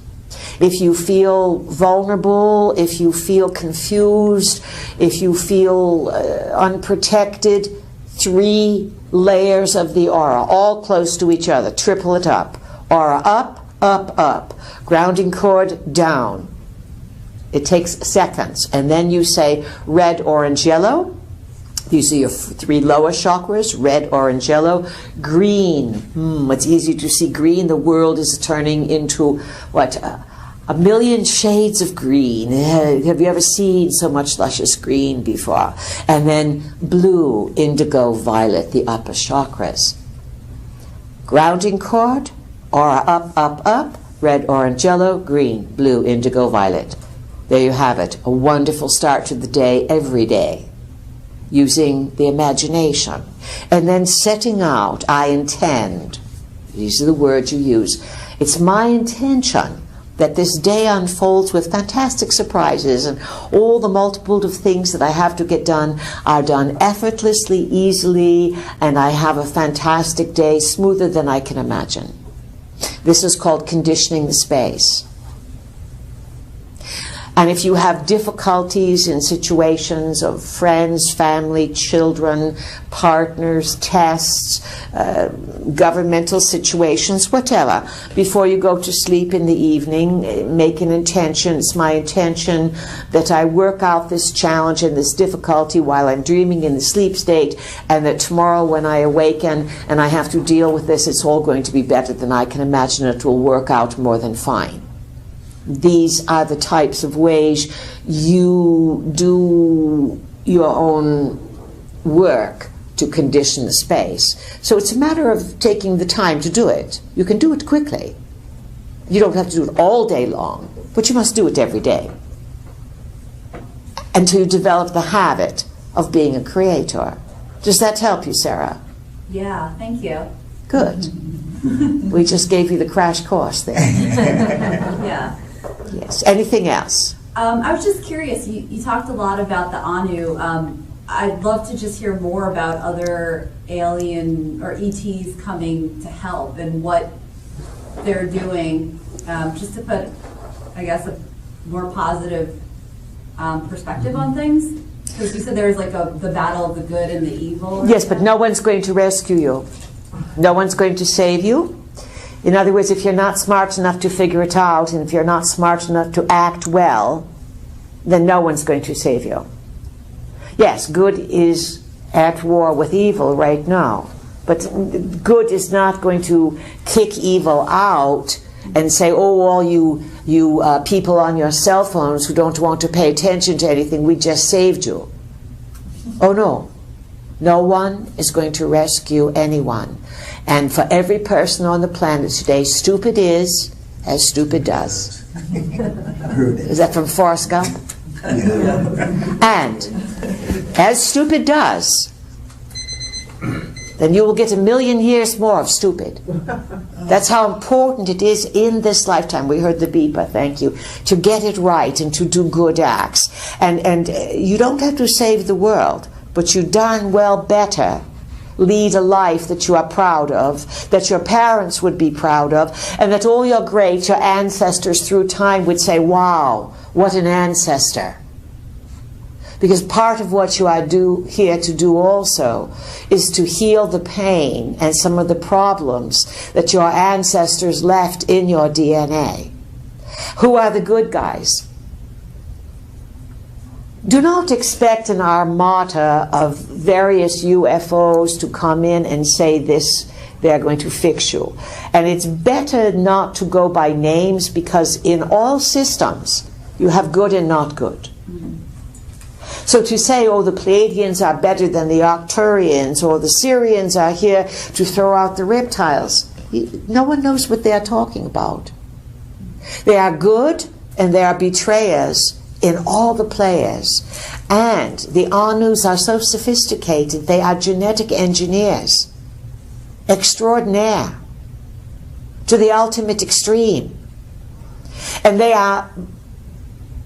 if you feel vulnerable, if you feel confused, if you feel unprotected, 3 layers of the aura, all close to each other. Triple it up. Aura up, up, up. Grounding cord down. It takes seconds. And then you say red, orange, yellow. These are your 3 lower chakras, red, orange, yellow. Green. It's easy to see green. The world is turning into, what, a million shades of green. Have you ever seen so much luscious green before? And then blue, indigo, violet, the upper chakras. Grounding cord, aura up, up, up. red, orange, yellow, green, blue, indigo, violet. There you have it. A wonderful start to the day every day, using the imagination. And then setting out, I intend. These are the words you use. It's my intention that this day unfolds with fantastic surprises, and all the multitude of things that I have to get done are done effortlessly, easily, and I have a fantastic day, smoother than I can imagine. This is called conditioning the space. And if you have difficulties in situations of friends, family, children, partners, tests, governmental situations, whatever, before you go to sleep in the evening, make an intention. It's my intention that I work out this challenge and this difficulty while I'm dreaming in the sleep state, and that tomorrow when I awaken and I have to deal with this, it's all going to be better than I can imagine. It will work out more than fine. These are the types of ways you do your own work to condition the space. So it's a matter of taking the time to do it. You can do it quickly. You don't have to do it all day long, but you must do it every day until you develop the habit of being a creator. Does that help you, Sarah? Yeah, thank you. Good. We just gave you the crash course there. Yeah. Yes. Anything else? I was just curious, you talked a lot about the Anu. I'd love to just hear more about other alien or ETs coming to help and what they're doing, just to put, I guess, a more positive perspective on things. Because you said there's like the battle of the good and the evil. Yes, but no one's going to rescue you. No one's going to save you. In other words, if you're not smart enough to figure it out, and if you're not smart enough to act well, then no one's going to save you. Yes, good is at war with evil right now, but good is not going to kick evil out and say, oh, all you people on your cell phones who don't want to pay attention to anything, we just saved you. Oh, no. No one is going to rescue anyone. And for every person on the planet today, stupid is as stupid does. Is that from Forrest Gump? And as stupid does, then you will get 1,000,000 years more of stupid. That's how important it is in this lifetime. We heard the beeper, thank you, to get it right and to do good acts. And you don't have to save the world, but you darn well better lead a life that you are proud of, that your parents would be proud of, and that all your great, your ancestors through time would say, wow, what an ancestor. Because part of what you are here to do also is to heal the pain and some of the problems that your ancestors left in your DNA. Who are the good guys? Do not expect an armada of various UFOs to come in and say this, they're going to fix you. And it's better not to go by names, because in all systems you have good and not good. So to say, oh, the Pleiadians are better than the Arcturians, or the Syrians are here to throw out the reptiles, no one knows what they are talking about. They are good and they are betrayers in all the players. And the Anus are so sophisticated, they are genetic engineers extraordinaire to the ultimate extreme. And they are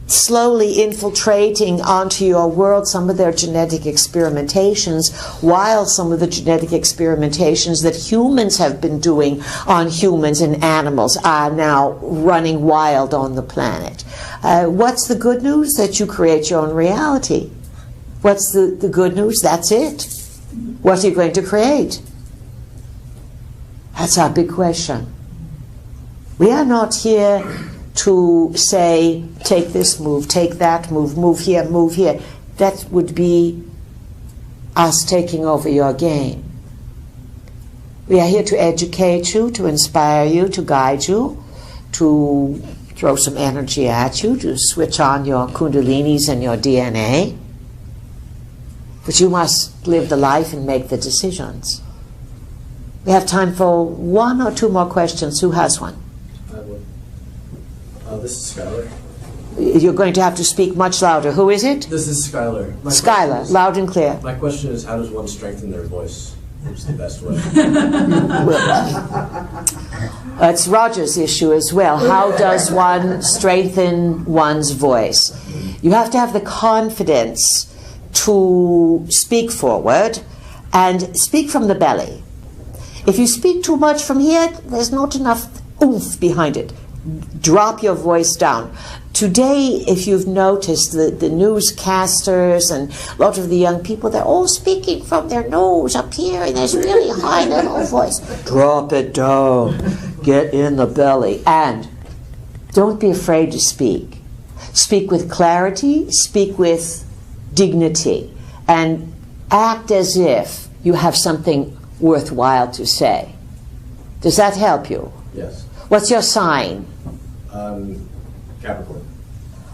slowly infiltrating onto your world some of their genetic experimentations, while some of the genetic experimentations that humans have been doing on humans and animals are now running wild on the planet. What's the good news? That you create your own reality. What's the good news? That's it. What are you going to create? That's our big question. We are not here to say, take this move, take that move, move here, move here. That would be us taking over your game. We are here to educate you, to inspire you, to guide you, to throw some energy at you, to switch on your kundalinis and your DNA. But you must live the life and make the decisions. We have time for one or two more questions. Who has one? This is Skylar. You're going to have to speak much louder. Who is it? This is Skylar. Skylar, loud and clear. My question is, how does one strengthen their voice? What's the best way? It's Roger's issue as well. How does one strengthen one's voice? You have to have the confidence to speak forward and speak from the belly. If you speak too much from here, there's not enough oomph behind it. Drop your voice down. Today, if you've noticed, the newscasters and a lot of the young people, they're all speaking from their nose up here, and there's really high little voice. Drop it down. Get in the belly. And don't be afraid to speak. Speak with clarity, speak with dignity, and act as if you have something worthwhile to say. Does that help you? Yes. What's your sign? Capricorn.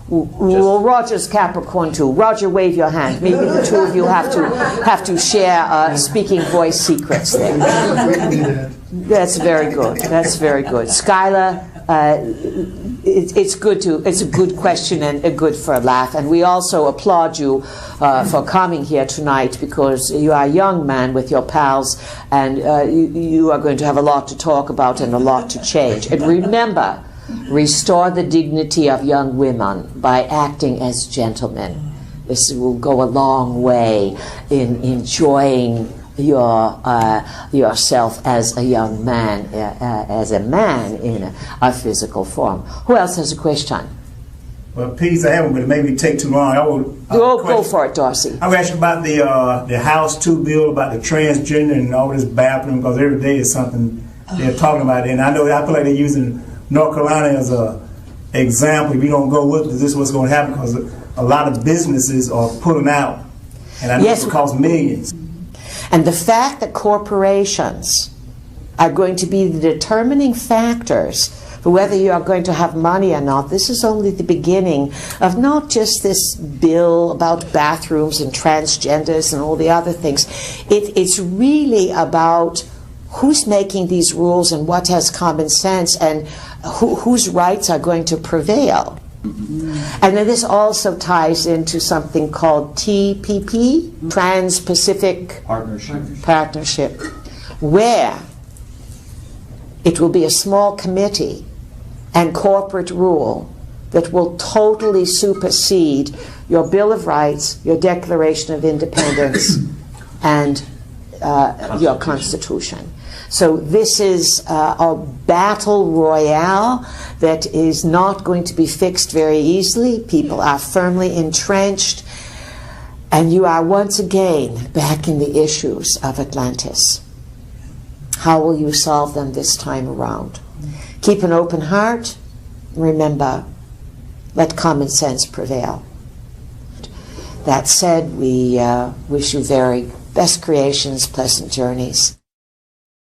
Well, Roger's Capricorn too. Roger, wave your hand. Maybe the two of you have to share speaking voice secrets there. That's very good. That's very good. Skylar, it's a good question and good for a laugh. And we also applaud you for coming here tonight, because you are a young man with your pals, and you are going to have a lot to talk about and a lot to change. And remember, restore the dignity of young women by acting as gentlemen. This will go a long way in enjoying yourself as a young man, as a man in a physical form. Who else has a question? Well, please, I haven't, but it maybe take too long. Go for it, Darcy. I was asking about the House 2 bill about the transgender and all this bathroom, because every day is something they're talking about. And I feel like they're using North Carolina as an example. If you don't go with it, this is what's going to happen, because a lot of businesses are pulling out, and I know it costs millions. And the fact that corporations are going to be the determining factors for whether you are going to have money or not, this is only the beginning of not just this bill about bathrooms and transgenders and all the other things. It's really about who's making these rules and what has common sense, and whose rights are going to prevail. And then this also ties into something called TPP, Trans-Pacific Partnership, where it will be a small committee and corporate rule that will totally supersede your Bill of Rights, your Declaration of Independence, and your Constitution. So this is a battle royale that is not going to be fixed very easily. People are firmly entrenched, and you are once again back in the issues of Atlantis. How will you solve them this time around? Keep an open heart. Remember, let common sense prevail. That said, we wish you very best creations, pleasant journeys.